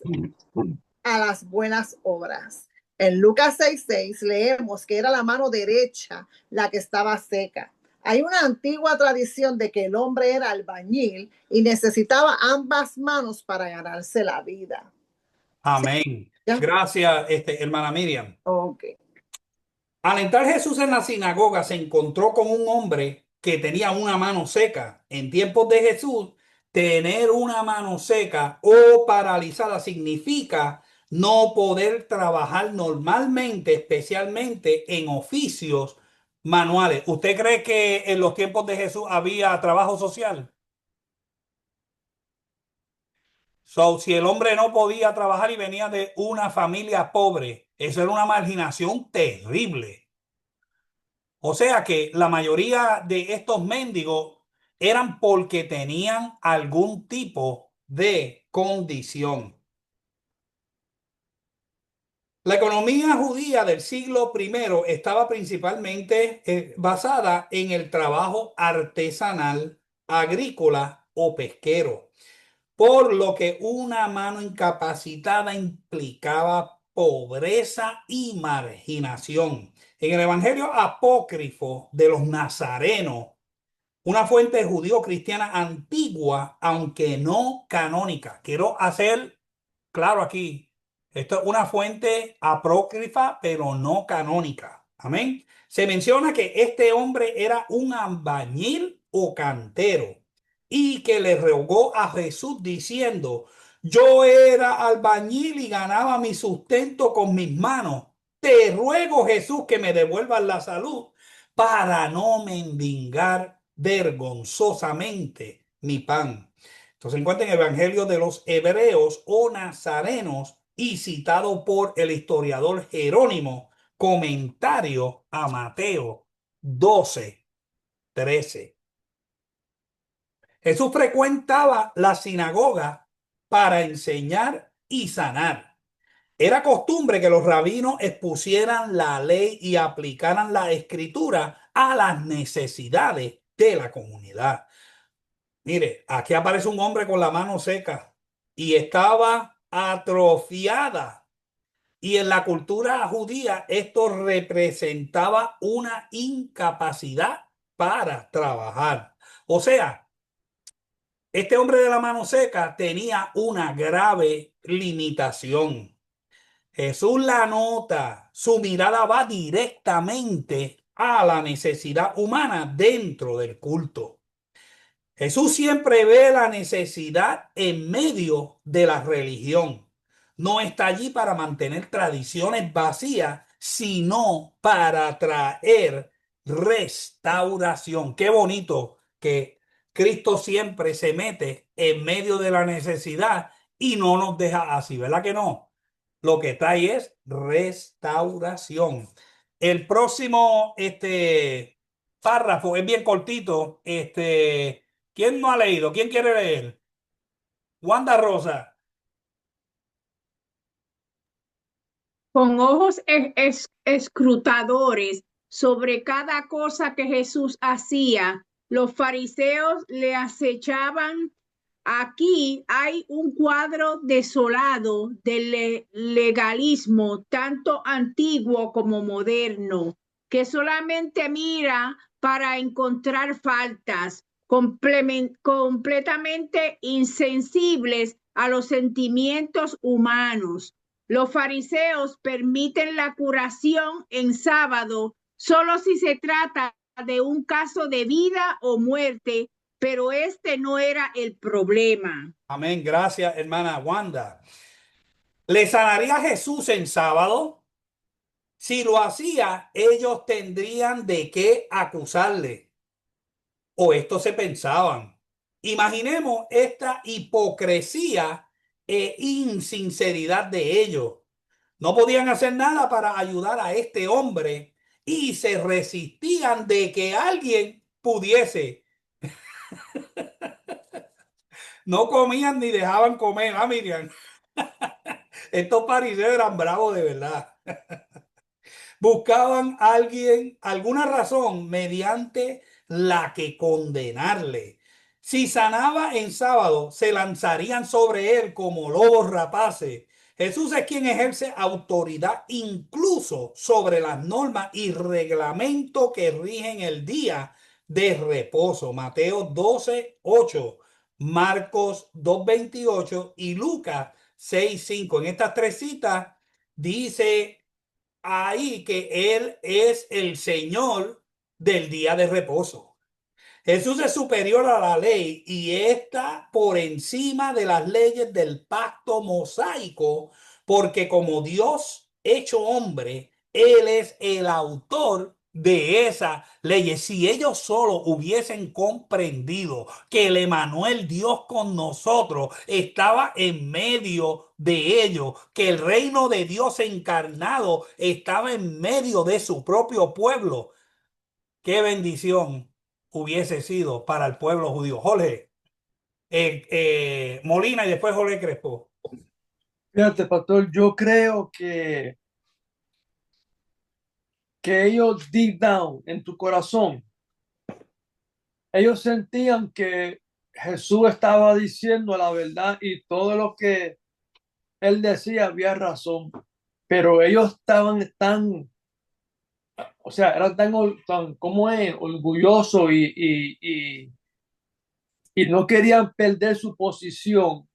a las buenas obras. En Lucas 6:6 leemos que era la mano derecha la que estaba seca. Hay una antigua tradición de que el hombre era albañil y necesitaba ambas manos para ganarse la vida. Amén. ¿Ya? Gracias, hermana Miriam. Ok. Al entrar Jesús en la sinagoga, se encontró con un hombre que tenía una mano seca. En tiempos de Jesús, tener una mano seca o paralizada significa no poder trabajar normalmente, especialmente en oficios manuales. ¿Usted cree que en los tiempos de Jesús había trabajo social? So, si el hombre no podía trabajar y venía de una familia pobre, eso era una marginación terrible. O sea que la mayoría de estos mendigos eran porque tenían algún tipo de condición. La economía judía del siglo I estaba principalmente basada en el trabajo artesanal, agrícola o pesquero, por lo que una mano incapacitada implicaba pobreza y marginación. En el Evangelio apócrifo de los Nazarenos, una fuente judío-cristiana antigua, aunque no canónica. Quiero hacer claro aquí, esto es una fuente apócrifa, pero no canónica. Amén. Se menciona que este hombre era un albañil o cantero y que le rogó a Jesús diciendo: yo era albañil y ganaba mi sustento con mis manos. Te ruego, Jesús, que me devuelvas la salud para no mendigar vergonzosamente mi pan. Entonces se encuentra en el Evangelio de los Hebreos o Nazarenos y citado por el historiador Jerónimo, comentario a Mateo 12:13. Jesús frecuentaba la sinagoga para enseñar y sanar. Era costumbre que los rabinos expusieran la ley y aplicaran la escritura a las necesidades de la comunidad. Mire, aquí aparece un hombre con la mano seca y estaba atrofiada. Y en la cultura judía esto representaba una incapacidad para trabajar. O sea, este hombre de la mano seca tenía una grave limitación. Jesús la nota, su mirada va directamente a la necesidad humana dentro del culto. Jesús siempre ve la necesidad en medio de la religión. No está allí para mantener tradiciones vacías, sino para traer restauración. Qué bonito que Cristo siempre se mete en medio de la necesidad y no nos deja así, ¿verdad que no? Lo que trae es restauración. El próximo párrafo es bien cortito. ¿Quién no ha leído? ¿Quién quiere leer? Wanda Rosa. Con ojos escrutadores sobre cada cosa que Jesús hacía, los fariseos le acechaban. Aquí hay un cuadro desolado del legalismo, tanto antiguo como moderno, que solamente mira para encontrar faltas, completamente insensibles a los sentimientos humanos. Los fariseos permiten la curación en sábado solo si se trata de un caso de vida o muerte, pero este no era el problema. Amén. Gracias, hermana Wanda. ¿Le sanaría a Jesús en sábado? Si lo hacía, ellos tendrían de qué acusarle. O esto se pensaban. Imaginemos esta hipocresía e insinceridad de ellos. No podían hacer nada para ayudar a este hombre y se resistían de que alguien pudiese. No comían ni dejaban comer, ¿ah, Miriam? Estos fariseos eran bravos de verdad. Buscaban a alguien, alguna razón mediante la que condenarle. Si sanaba en sábado, se lanzarían sobre él como lobos rapaces. Jesús es quien ejerce autoridad incluso sobre las normas y reglamentos que rigen el día de reposo. Mateo 12:8, Marcos 2:28 y Lucas 6:5. En estas tres citas dice ahí que Él es el Señor del día de reposo. Jesús es superior a la ley y está por encima de las leyes del pacto mosaico, porque como Dios hecho hombre, Él es el autor de esas leyes. Si ellos solo hubiesen comprendido que el Emanuel, Dios con nosotros, estaba en medio de ellos, que el reino de Dios encarnado estaba en medio de su propio pueblo, qué bendición hubiese sido para el pueblo judío. Jorge Molina y después Jorge Crespo. Fíjate, pastor, yo creo que ellos deep down en tu corazón, ellos sentían que Jesús estaba diciendo la verdad y todo lo que él decía había razón, pero ellos estaban tan, o sea, eran tan ¿cómo es? Orgullosos y no querían perder su posición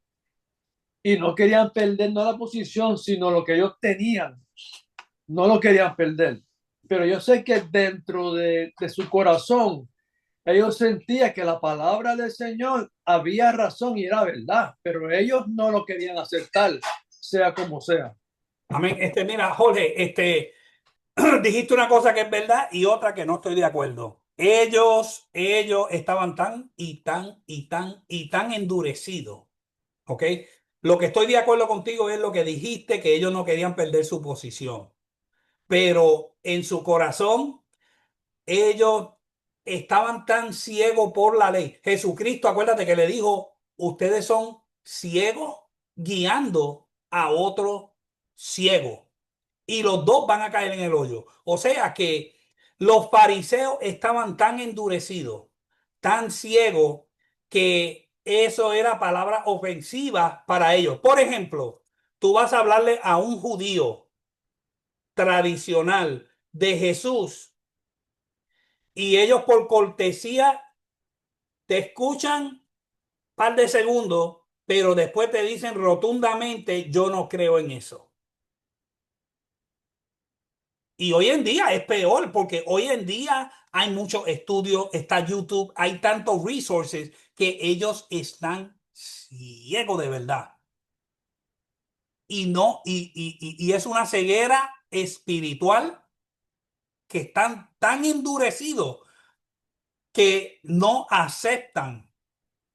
y no querían perder no la posición, sino lo que ellos tenían, no lo querían perder. Pero yo sé que dentro de su corazón, ellos sentían que la palabra del Señor había razón y era verdad, pero ellos no lo querían aceptar, sea como sea. Amén. Mira, Jorge, dijiste una cosa que es verdad y otra que no estoy de acuerdo. Ellos estaban tan endurecidos. ¿Ok? Lo que estoy de acuerdo contigo es lo que dijiste, que ellos no querían perder su posición, pero en su corazón ellos estaban tan ciegos por la ley. Jesucristo, acuérdate que le dijo, ustedes son ciegos guiando a otro ciego y los dos van a caer en el hoyo. O sea que los fariseos estaban tan endurecidos, tan ciegos, que eso era palabra ofensiva para ellos. Por ejemplo, tú vas a hablarle a un judío tradicional de Jesús y ellos por cortesía te escuchan un par de segundos, pero después te dicen rotundamente, yo no creo en eso. Y hoy en día es peor porque hoy en día hay muchos estudios, está YouTube, hay tantos resources que ellos están ciegos de verdad. Y no, y es una ceguera espiritual que están tan endurecidos que no aceptan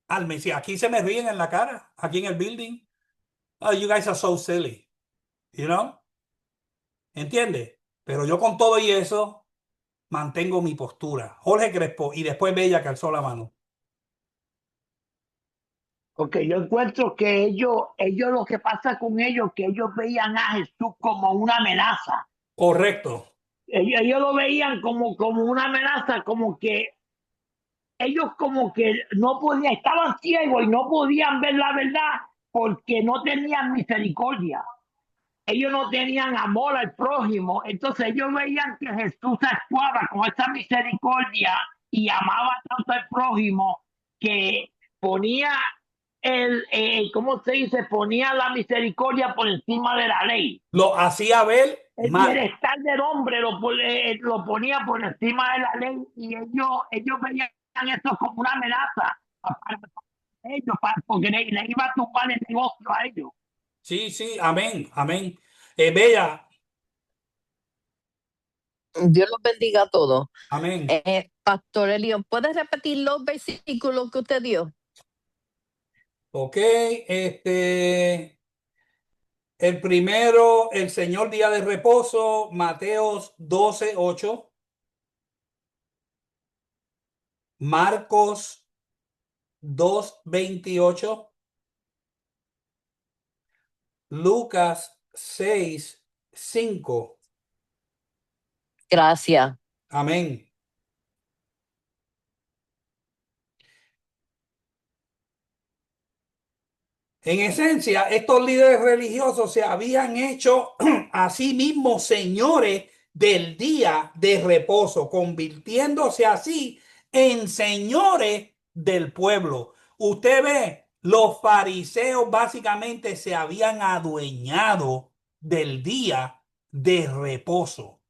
al Mesías. Aquí se me ríen en la cara, aquí en el building. Oh, you guys are so silly, you know? ¿Entiendes? Pero yo con todo y eso mantengo mi postura. Jorge Crespo y después Bella que alzó la mano. Porque yo encuentro que ellos lo que pasa con ellos, que ellos veían a Jesús como una amenaza. Correcto. Ellos lo veían como una amenaza, como que ellos como que no podían, estaban ciegos y no podían ver la verdad porque no tenían misericordia. Ellos no tenían amor al prójimo. Entonces ellos veían que Jesús actuaba con esa misericordia y amaba tanto al prójimo que ponía ¿cómo se dice? Ponía la misericordia por encima de la ley. Lo hacía ver El mal. bienestar del hombre lo ponía por encima de la ley y ellos veían eso como una amenaza para ellos, porque le iba a tumbar el negocio a ellos. Sí, sí, amén, amén. Bella, Dios los bendiga a todos. amén. Pastor Elión, ¿puedes repetir los versículos que usted dio? Ok, el primero, el Señor día de reposo, Mateos 12:8, Marcos 2:28, Lucas 6:5. Gracias. Amén. En esencia, estos líderes religiosos se habían hecho a sí mismos señores del día de reposo, convirtiéndose así en señores del pueblo. Usted ve, los fariseos básicamente se habían adueñado del día de reposo.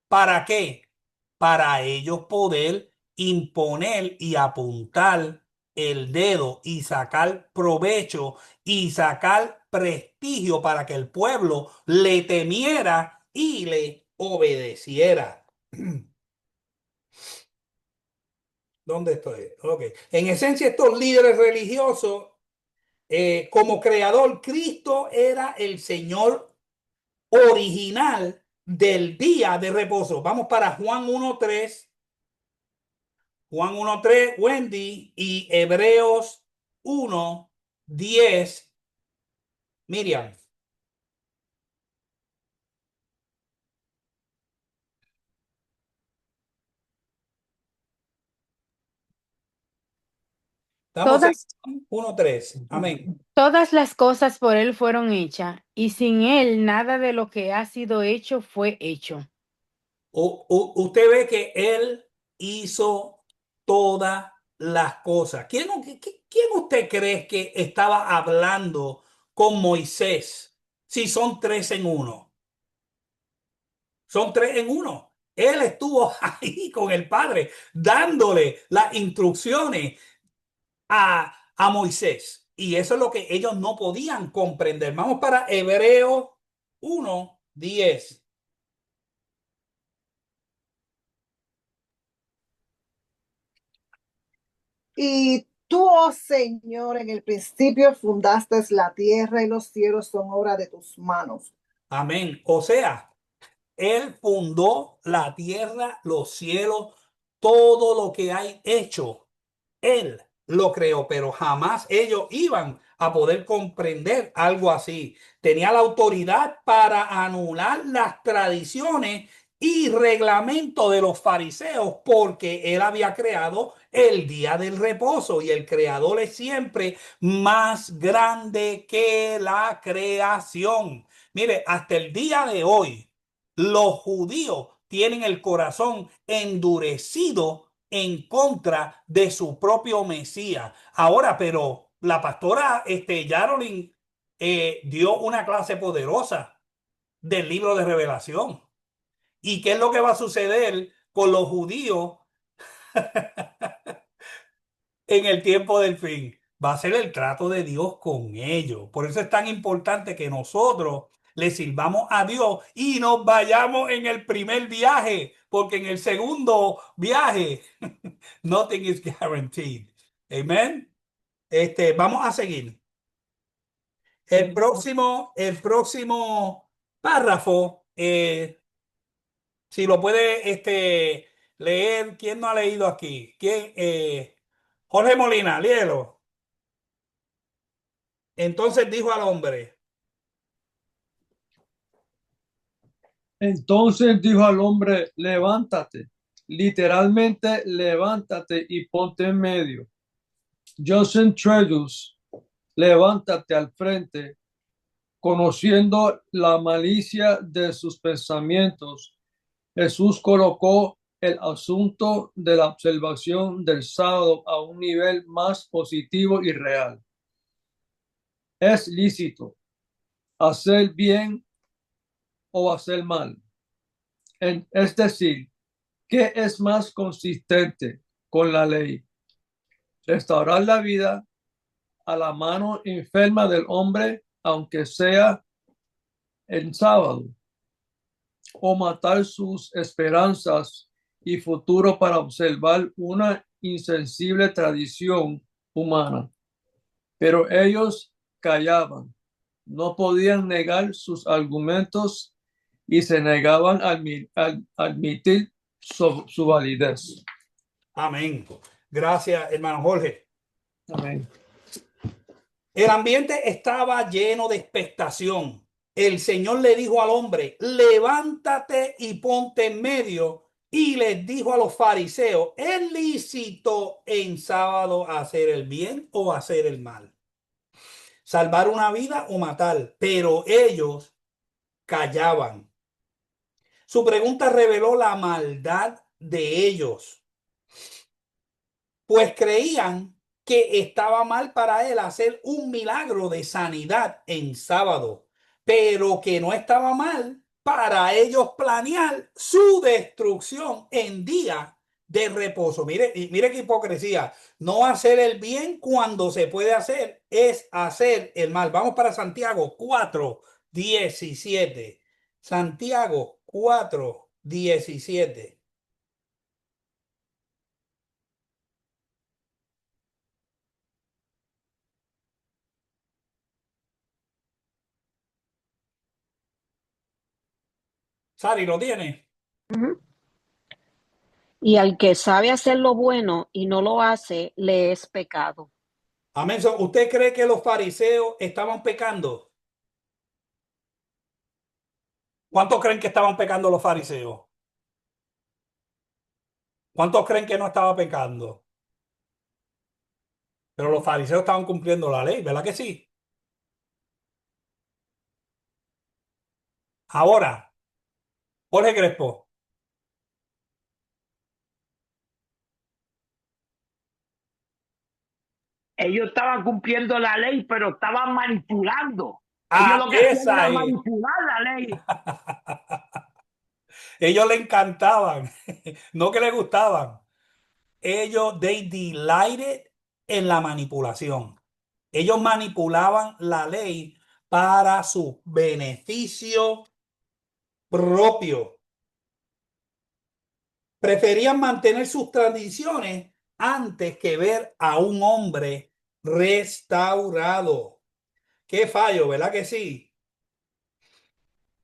¿Para qué? Para ellos poder imponer y apuntar el dedo y sacar provecho y sacar prestigio para que el pueblo le temiera y le obedeciera. ¿Dónde estoy? Ok. En esencia, estos líderes religiosos, como creador, Cristo era el Señor original del día de reposo. Vamos para Juan 1:3. Juan 1:3, Wendy, y Hebreos 1:10, Miriam. Estamos en Todas, 1:3. Amén. todas las cosas por él fueron hechas, y sin él nada de lo que ha sido hecho fue hecho. Usted ve que él hizo todas las cosas. ¿Quién usted cree que estaba hablando con Moisés? Si son tres en uno. Son tres en uno. Él estuvo ahí con el Padre, dándole las instrucciones a Moisés. Y eso es lo que ellos no podían comprender. Vamos para Hebreos 1:10. Y tú, oh Señor, en el principio fundaste la tierra y los cielos son obra de tus manos. Amén. O sea, él fundó la tierra, los cielos, todo lo que hay hecho. Él lo creó, pero jamás ellos iban a poder comprender algo así. Tenía la autoridad para anular las tradiciones y reglamentos de los fariseos porque él había creado el día del reposo y el creador es siempre más grande que la creación. Mire, hasta el día de hoy, los judíos tienen el corazón endurecido en contra de su propio Mesías. Ahora, pero la pastora Yarolin dio una clase poderosa del libro de Revelación. ¿Y qué es lo que va a suceder con los judíos en el tiempo del fin? Va a ser el trato de Dios con ellos. Por eso es tan importante que nosotros le sirvamos a Dios y nos vayamos en el primer viaje, porque en el segundo viaje, nothing is guaranteed. Amen. Vamos a seguir. El próximo párrafo, si lo puede leer, ¿quién no ha leído aquí? ¿Quién? Jorge Molina, léelo. Entonces dijo al hombre. Entonces dijo al hombre, levántate, literalmente levántate y ponte en medio. Joseph Tredus, levántate al frente, conociendo la malicia de sus pensamientos. Jesús colocó el asunto de la observación del sábado a un nivel más positivo y real. Es lícito hacer bien o hacer mal. Es decir, ¿qué es más consistente con la ley? Restaurar la vida a la mano enferma del hombre, aunque sea el sábado, o matar sus esperanzas y futuro para observar una insensible tradición humana. Pero ellos callaban, no podían negar sus argumentos y se negaban a admitir su validez. Amén. Gracias, hermano Jorge. Amén. El ambiente estaba lleno de expectación. El Señor le dijo al hombre, levántate y ponte en medio. Y les dijo a los fariseos, ¿es lícito en sábado hacer el bien o hacer el mal? salvar una vida o matar, pero ellos callaban. Su pregunta reveló la maldad de ellos, pues creían que estaba mal para él hacer un milagro de sanidad en sábado, pero que no estaba mal para ellos planear su destrucción en día de reposo. Mire, mire qué hipocresía. No hacer el bien cuando se puede hacer es hacer el mal. Vamos para Santiago 4:17. Santiago 4:17. Sari, ¿lo tiene? Ujú. Y al que sabe hacer lo bueno y no lo hace, le es pecado. Amén. ¿Usted cree que los fariseos estaban pecando? ¿Cuántos creen que estaban pecando los fariseos? ¿Cuántos creen que no estaba pecando? Pero los fariseos estaban cumpliendo la ley, ¿verdad que sí? Ahora, Jorge Crespo. Ellos estaban cumpliendo la ley, pero estaban manipulando. Ellos lo que hacían Esa era es. manipular la ley. Ellos le encantaban, no que le gustaban. Ellos, they delighted en la manipulación. Ellos manipulaban la ley para su beneficio propio. Preferían mantener sus tradiciones antes que ver a un hombre restaurado. Qué fallo, ¿verdad que sí?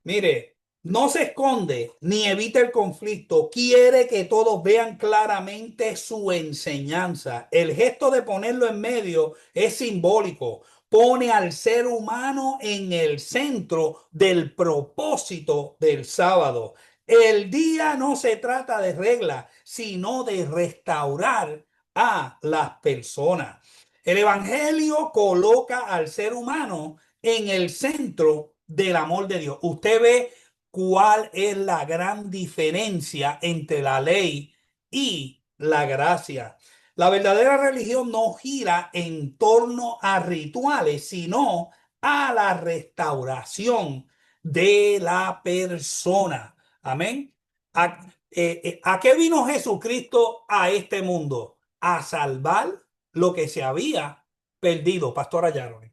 Mire, no se esconde ni evita el conflicto, quiere que todos vean claramente su enseñanza. El gesto de ponerlo en medio es simbólico, pone al ser humano en el centro del propósito del sábado. El día no se trata de reglas, sino de restaurar a las personas. El Evangelio coloca al ser humano en el centro del amor de Dios. Usted ve cuál es la gran diferencia entre la ley y la gracia. La verdadera religión no gira en torno a rituales, sino a la restauración de la persona. Amén. ¿A qué vino Jesucristo a este mundo? A salvar lo que se había perdido, Pastora Yaron.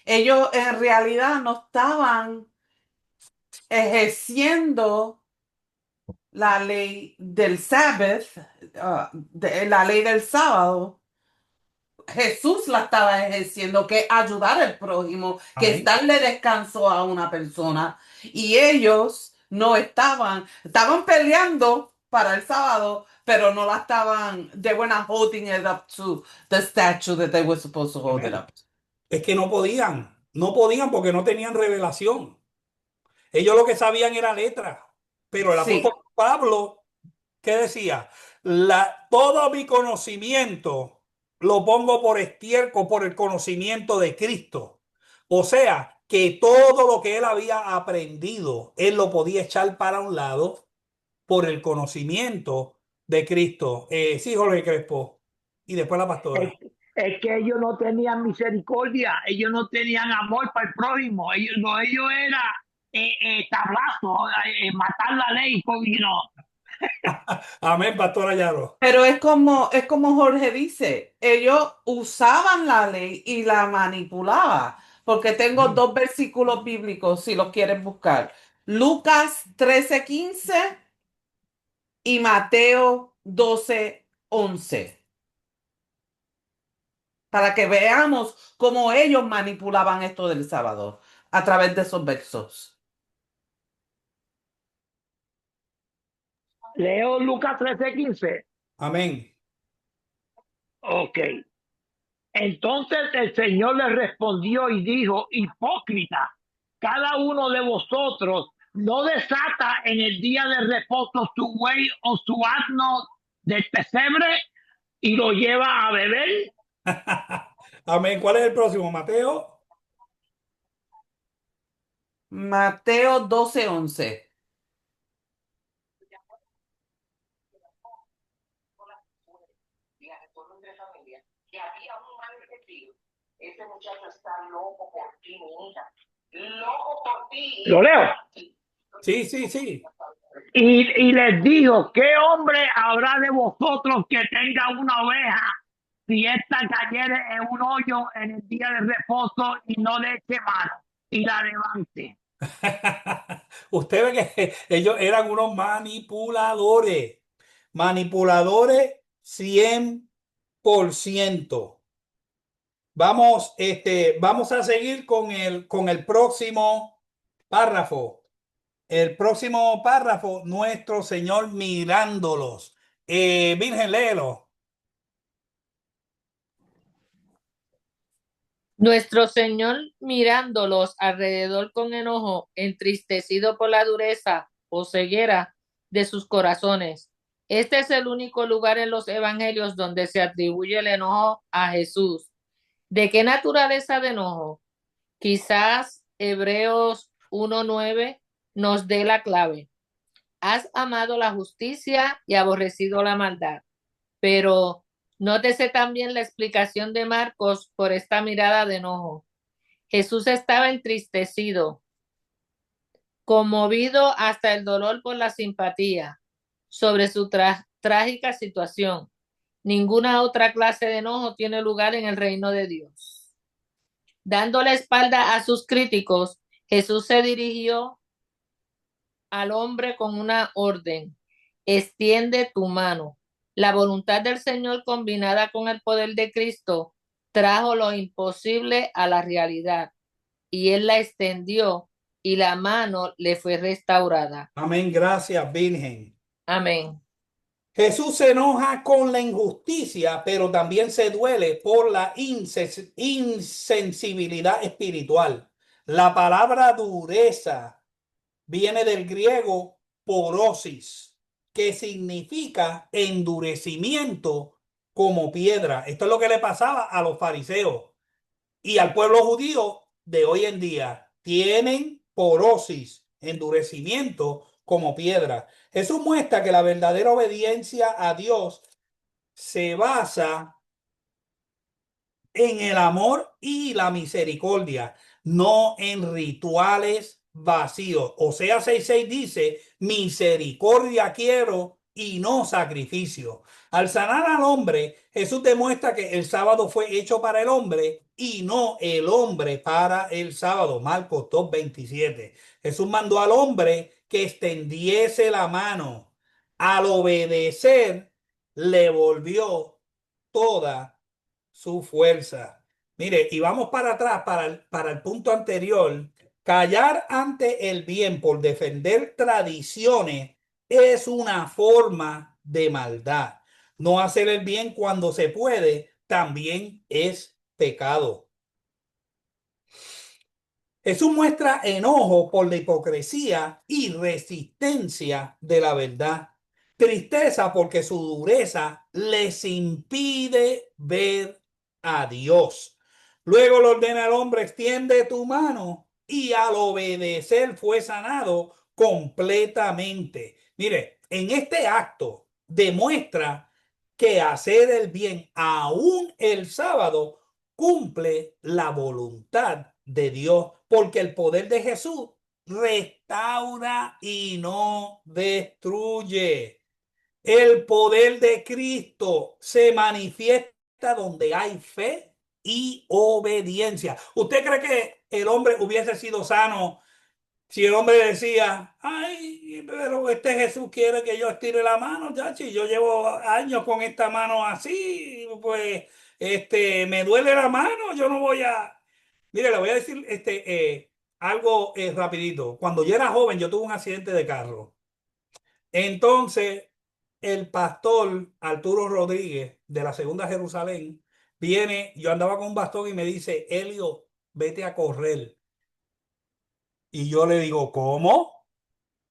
Ellos en realidad no estaban ejerciendo la ley del Sabbath, la ley del sábado. Jesús la estaba ejerciendo, que ayudar al prójimo, que es Amén. darle descanso a una persona. Y ellos no estaban peleando para el sábado, pero no la estaban, they were not holding it up to the statue that they were supposed to hold it Amén. up. Es que no podían porque no tenían revelación. Ellos lo que sabían era letra, pero el Sí, apóstol Pablo, ¿qué decía? Todo mi conocimiento lo pongo por estiércol por el conocimiento de Cristo. O sea, que todo lo que él había aprendido, él lo podía echar para un lado por el conocimiento de Cristo. Sí, Jorge Crespo. Y después la pastora. Es que ellos no tenían misericordia, ellos no tenían amor para el prójimo, ellos era tablazo, matar la ley, Amén, pastora Yaro. pero es como Jorge dice, ellos usaban la ley y la manipulaban, porque tengo dos versículos bíblicos si los quieres buscar. Lucas 13:15 y Mateo 12:11. Para que veamos cómo ellos manipulaban esto del sábado a través de esos versos. Leo Lucas 13:15. Amén. Ok. Entonces el Señor le respondió y dijo: hipócrita, cada uno de vosotros no desata en el día de reposo su buey o su asno del pesebre y lo lleva a beber. Amén. ¿Cuál es el próximo, Mateo? Mateo 12:11. Lo leo. Sí, sí, sí. Y les dijo, ¿qué hombre habrá de vosotros que tenga una oveja si ésta cayere en un hoyo en el día de reposo y no le eche mano y la levante? Usted ve que ellos eran unos manipuladores. Manipuladores 100%. Vamos a seguir con el próximo párrafo. El próximo párrafo, nuestro Señor mirándolos. Virgen, léelo. Nuestro Señor mirándolos alrededor con enojo, entristecido por la dureza o ceguera de sus corazones. Este es el único lugar en los evangelios donde se atribuye el enojo a Jesús. ¿De qué naturaleza de enojo? Quizás Hebreos 1:9 nos dé la clave. Has amado la justicia y aborrecido la maldad. Pero nótese también la explicación de Marcos por esta mirada de enojo. Jesús estaba entristecido, conmovido hasta el dolor por la simpatía sobre su trágica situación. Ninguna otra clase de enojo tiene lugar en el reino de Dios. Dando la espalda a sus críticos, Jesús se dirigió al hombre con una orden: extiende tu mano. La voluntad del Señor combinada con el poder de Cristo trajo lo imposible a la realidad, y él la extendió y la mano le fue restaurada. Amén. Gracias, Virgen. Amén. Jesús se enoja con la injusticia, pero también se duele por la insensibilidad espiritual. La palabra dureza viene del griego porosis, que significa endurecimiento como piedra. Esto es lo que le pasaba a los fariseos y al pueblo judío de hoy en día. Tienen porosis, endurecimiento como piedra. Jesús muestra que la verdadera obediencia a Dios se basa en el amor y la misericordia, no en rituales vacíos. Osea 6:6 dice, misericordia quiero y no sacrificio. Al sanar al hombre, Jesús demuestra que el sábado fue hecho para el hombre y no el hombre para el sábado. Marcos 2:27. Jesús mandó al hombre que extendiese la mano. Al obedecer, le volvió toda su fuerza. Mire, y vamos para atrás, para el punto anterior. Callar ante el bien por defender tradiciones es una forma de maldad. No hacer el bien cuando se puede también es pecado. Jesús muestra enojo por la hipocresía y resistencia de la verdad. Tristeza porque su dureza les impide ver a Dios. Luego le ordena al hombre, extiende tu mano, y al obedecer fue sanado completamente. Mire, en este acto demuestra que hacer el bien aún el sábado cumple la voluntad de Dios, porque el poder de Jesús restaura y no destruye. El poder de Cristo se manifiesta donde hay fe y obediencia. ¿Usted cree que el hombre hubiese sido sano si el hombre decía, ay, pero este Jesús quiere que yo estire la mano, chachi, yo llevo años con esta mano así, pues, me duele la mano, yo no voy a... Mire, le voy a decir algo rapidito. Cuando yo era joven, yo tuve un accidente de carro. Entonces, el pastor Arturo Rodríguez de la Segunda Jerusalén viene, yo andaba con un bastón y me dice, Elio, vete a correr. Y yo le digo, ¿cómo?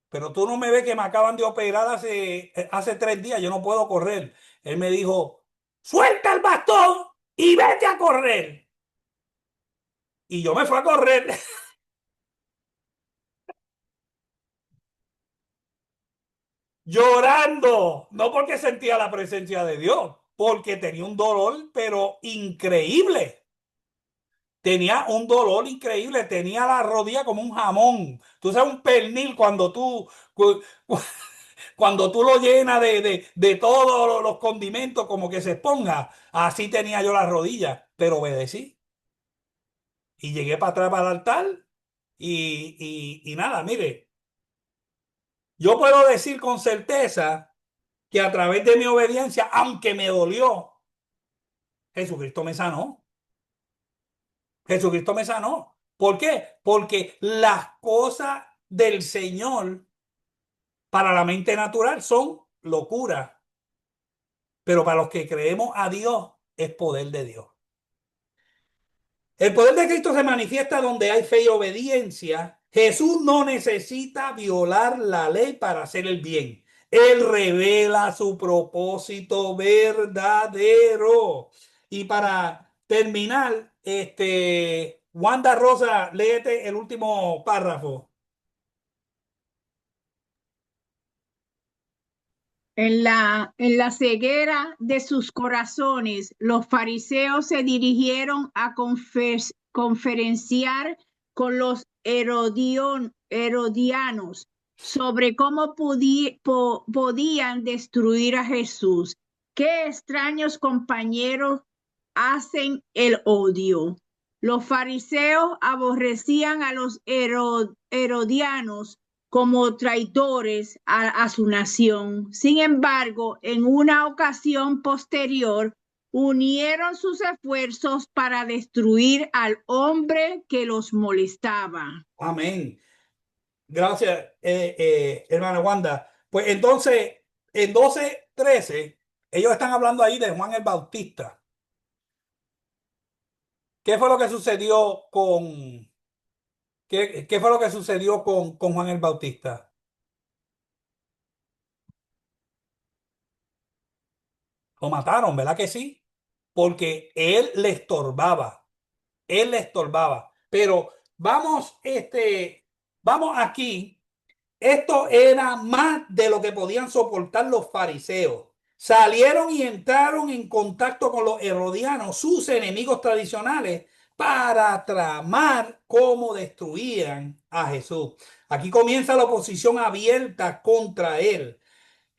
Pero tú no me ves que me acaban de operar hace 3 días, yo no puedo correr. Él me dijo, suelta el bastón y vete a correr. Y yo me fui a correr. Llorando, no porque sentía la presencia de Dios, porque tenía un dolor, pero increíble. Tenía un dolor increíble, tenía la rodilla como un jamón. Tú sabes, un pernil cuando tú lo llenas de todos los condimentos, como que se esponja. Así tenía yo la rodilla, pero obedecí. Y llegué para atrás para el altar y nada, mire, yo puedo decir con certeza que a través de mi obediencia, aunque me dolió, Jesucristo me sanó. Jesucristo me sanó. ¿Por qué? Porque las cosas del Señor para la mente natural son locura, pero para los que creemos a Dios es poder de Dios. El poder de Cristo se manifiesta donde hay fe y obediencia. Jesús no necesita violar la ley para hacer el bien. Él revela su propósito verdadero. Y para terminar, Wanda Rosa, léete el último párrafo. En la ceguera de sus corazones, los fariseos se dirigieron a conferenciar con los herodianos sobre cómo podían destruir a Jesús. Qué extraños compañeros hacen el odio. Los fariseos aborrecían a los herodianos como traidores a su nación. Sin embargo, en una ocasión posterior, unieron sus esfuerzos para destruir al hombre que los molestaba. Amén. Gracias, hermana Wanda. Pues entonces, en 12:13, ellos están hablando ahí de Juan el Bautista. ¿Qué fue lo que sucedió qué fue lo que sucedió con Juan el Bautista? Lo mataron, ¿verdad que sí? Porque él le estorbaba. Él le estorbaba. Pero vamos aquí. Esto era más de lo que podían soportar los fariseos. Salieron y entraron en contacto con los herodianos, sus enemigos tradicionales, para tramar cómo destruían a Jesús. Aquí comienza la oposición abierta contra él.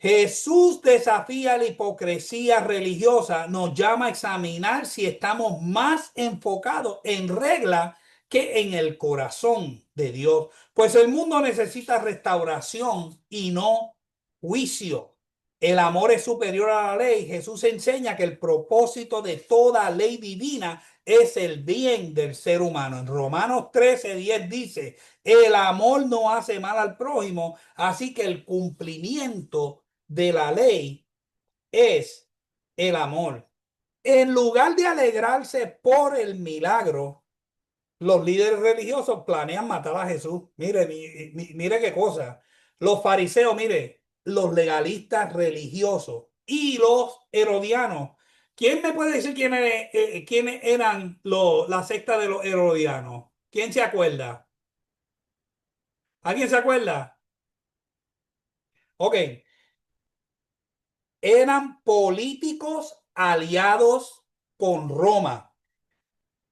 Jesús desafía la hipocresía religiosa, nos llama a examinar si estamos más enfocados en regla que en el corazón de Dios, pues el mundo necesita restauración y no juicio. El amor es superior a la ley. Jesús enseña que el propósito de toda ley divina es el bien del ser humano. En Romanos 13:10 dice, el amor no hace mal al prójimo, así que el cumplimiento de la ley es el amor. En lugar de alegrarse por el milagro, los líderes religiosos planean matar a Jesús. Mire, mire qué cosa. Los fariseos, mire, los legalistas religiosos y los herodianos. ¿Quién me puede decir quiénes eran la secta de los herodianos? ¿Quién se acuerda? ¿Alguien se acuerda? Ok. Eran políticos aliados con Roma.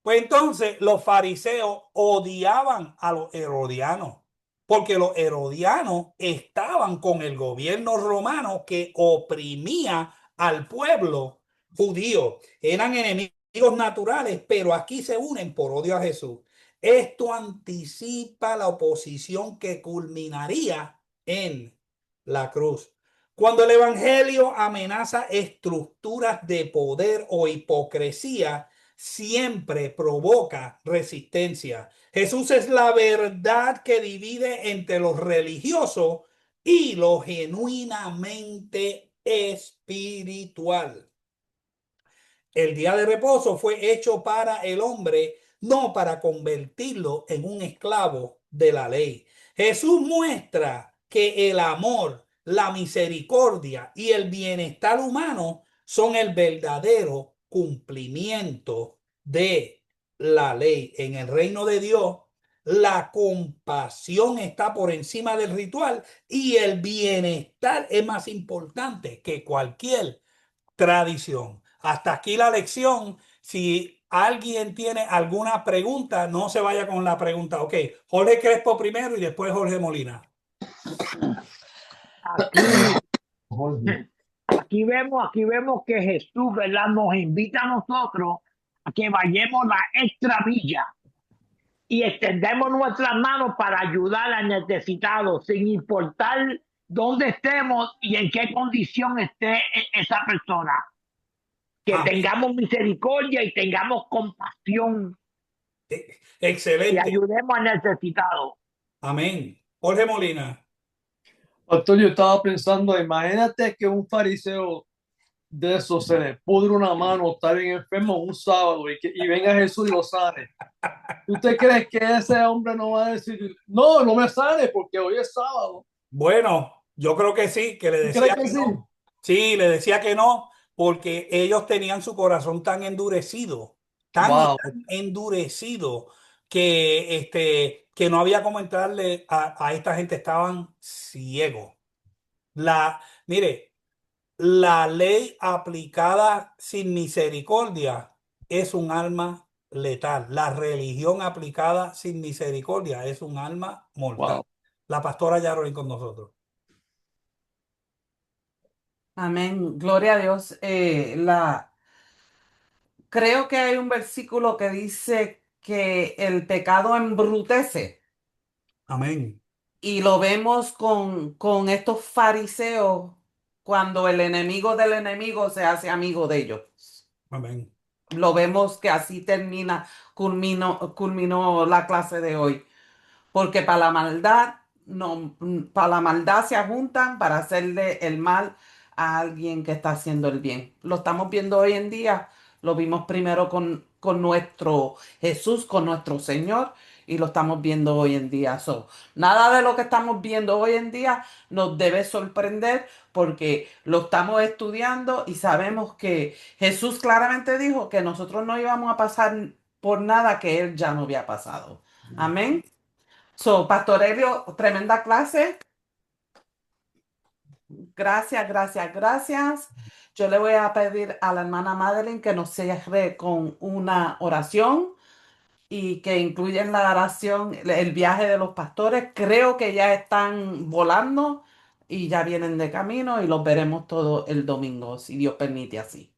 Pues entonces los fariseos odiaban a los herodianos, porque los herodianos estaban con el gobierno romano que oprimía al pueblo judío. Eran enemigos naturales, pero aquí se unen por odio a Jesús. Esto anticipa la oposición que culminaría en la cruz. Cuando el evangelio amenaza estructuras de poder o hipocresía, siempre provoca resistencia. Jesús es la verdad que divide entre lo religioso y lo genuinamente espiritual. El día de reposo fue hecho para el hombre, no para convertirlo en un esclavo de la ley. Jesús muestra que el amor, la misericordia y el bienestar humano son el verdadero cumplimiento de la ley. En el reino de Dios, la compasión está por encima del ritual y el bienestar es más importante que cualquier tradición. Hasta aquí la lección. Si alguien tiene alguna pregunta, no se vaya con la pregunta. Ok, Jorge Crespo primero y después Jorge Molina. Aquí vemos que Jesús, ¿verdad?, nos invita a nosotros a que vayamos la extra milla y extendemos nuestras manos para ayudar al necesitado, sin importar dónde estemos y en qué condición esté esa persona. Que Amén. tengamos misericordia y tengamos compasión y Excelente. ayudemos al necesitado. Amén. Jorge Molina. Pastor, yo estaba pensando, imagínate que un fariseo de eso se le pudre una mano, está bien enfermo un sábado y venga Jesús y lo sane. ¿Usted cree que ese hombre no va a decir, no, no me sane porque hoy es sábado? Bueno, yo creo que sí, que le ¿Tú decía crees que que sí? no. Sí, le decía que no, porque ellos tenían su corazón tan endurecido, tan y Wow. tan endurecido, que no había cómo entrarle a esta gente, estaban ciegos. Mire, la ley aplicada sin misericordia es un alma letal. La religión aplicada sin misericordia es un alma mortal. Wow. La pastora Yarolín con nosotros. Amén. Gloria a Dios. Creo que hay un versículo que dice que el pecado embrutece. Amén. Y lo vemos con estos fariseos cuando el enemigo del enemigo se hace amigo de ellos. Amén. Lo vemos que así culminó la clase de hoy. Porque para la maldad, no, para la maldad se juntan para hacerle el mal a alguien que está haciendo el bien. Lo estamos viendo hoy en día, lo vimos primero con nuestro Jesús, con nuestro Señor, y lo estamos viendo hoy en día. Nada de lo que estamos viendo hoy en día nos debe sorprender porque lo estamos estudiando y sabemos que Jesús claramente dijo que nosotros no íbamos a pasar por nada que Él ya no había pasado. Amén. Pastor Elio, tremenda clase. Gracias, gracias, gracias. Yo le voy a pedir a la hermana Madeline que nos cierre con una oración y que incluya en la oración el viaje de los pastores. Creo que ya están volando y ya vienen de camino y los veremos todo el domingo, si Dios permite así.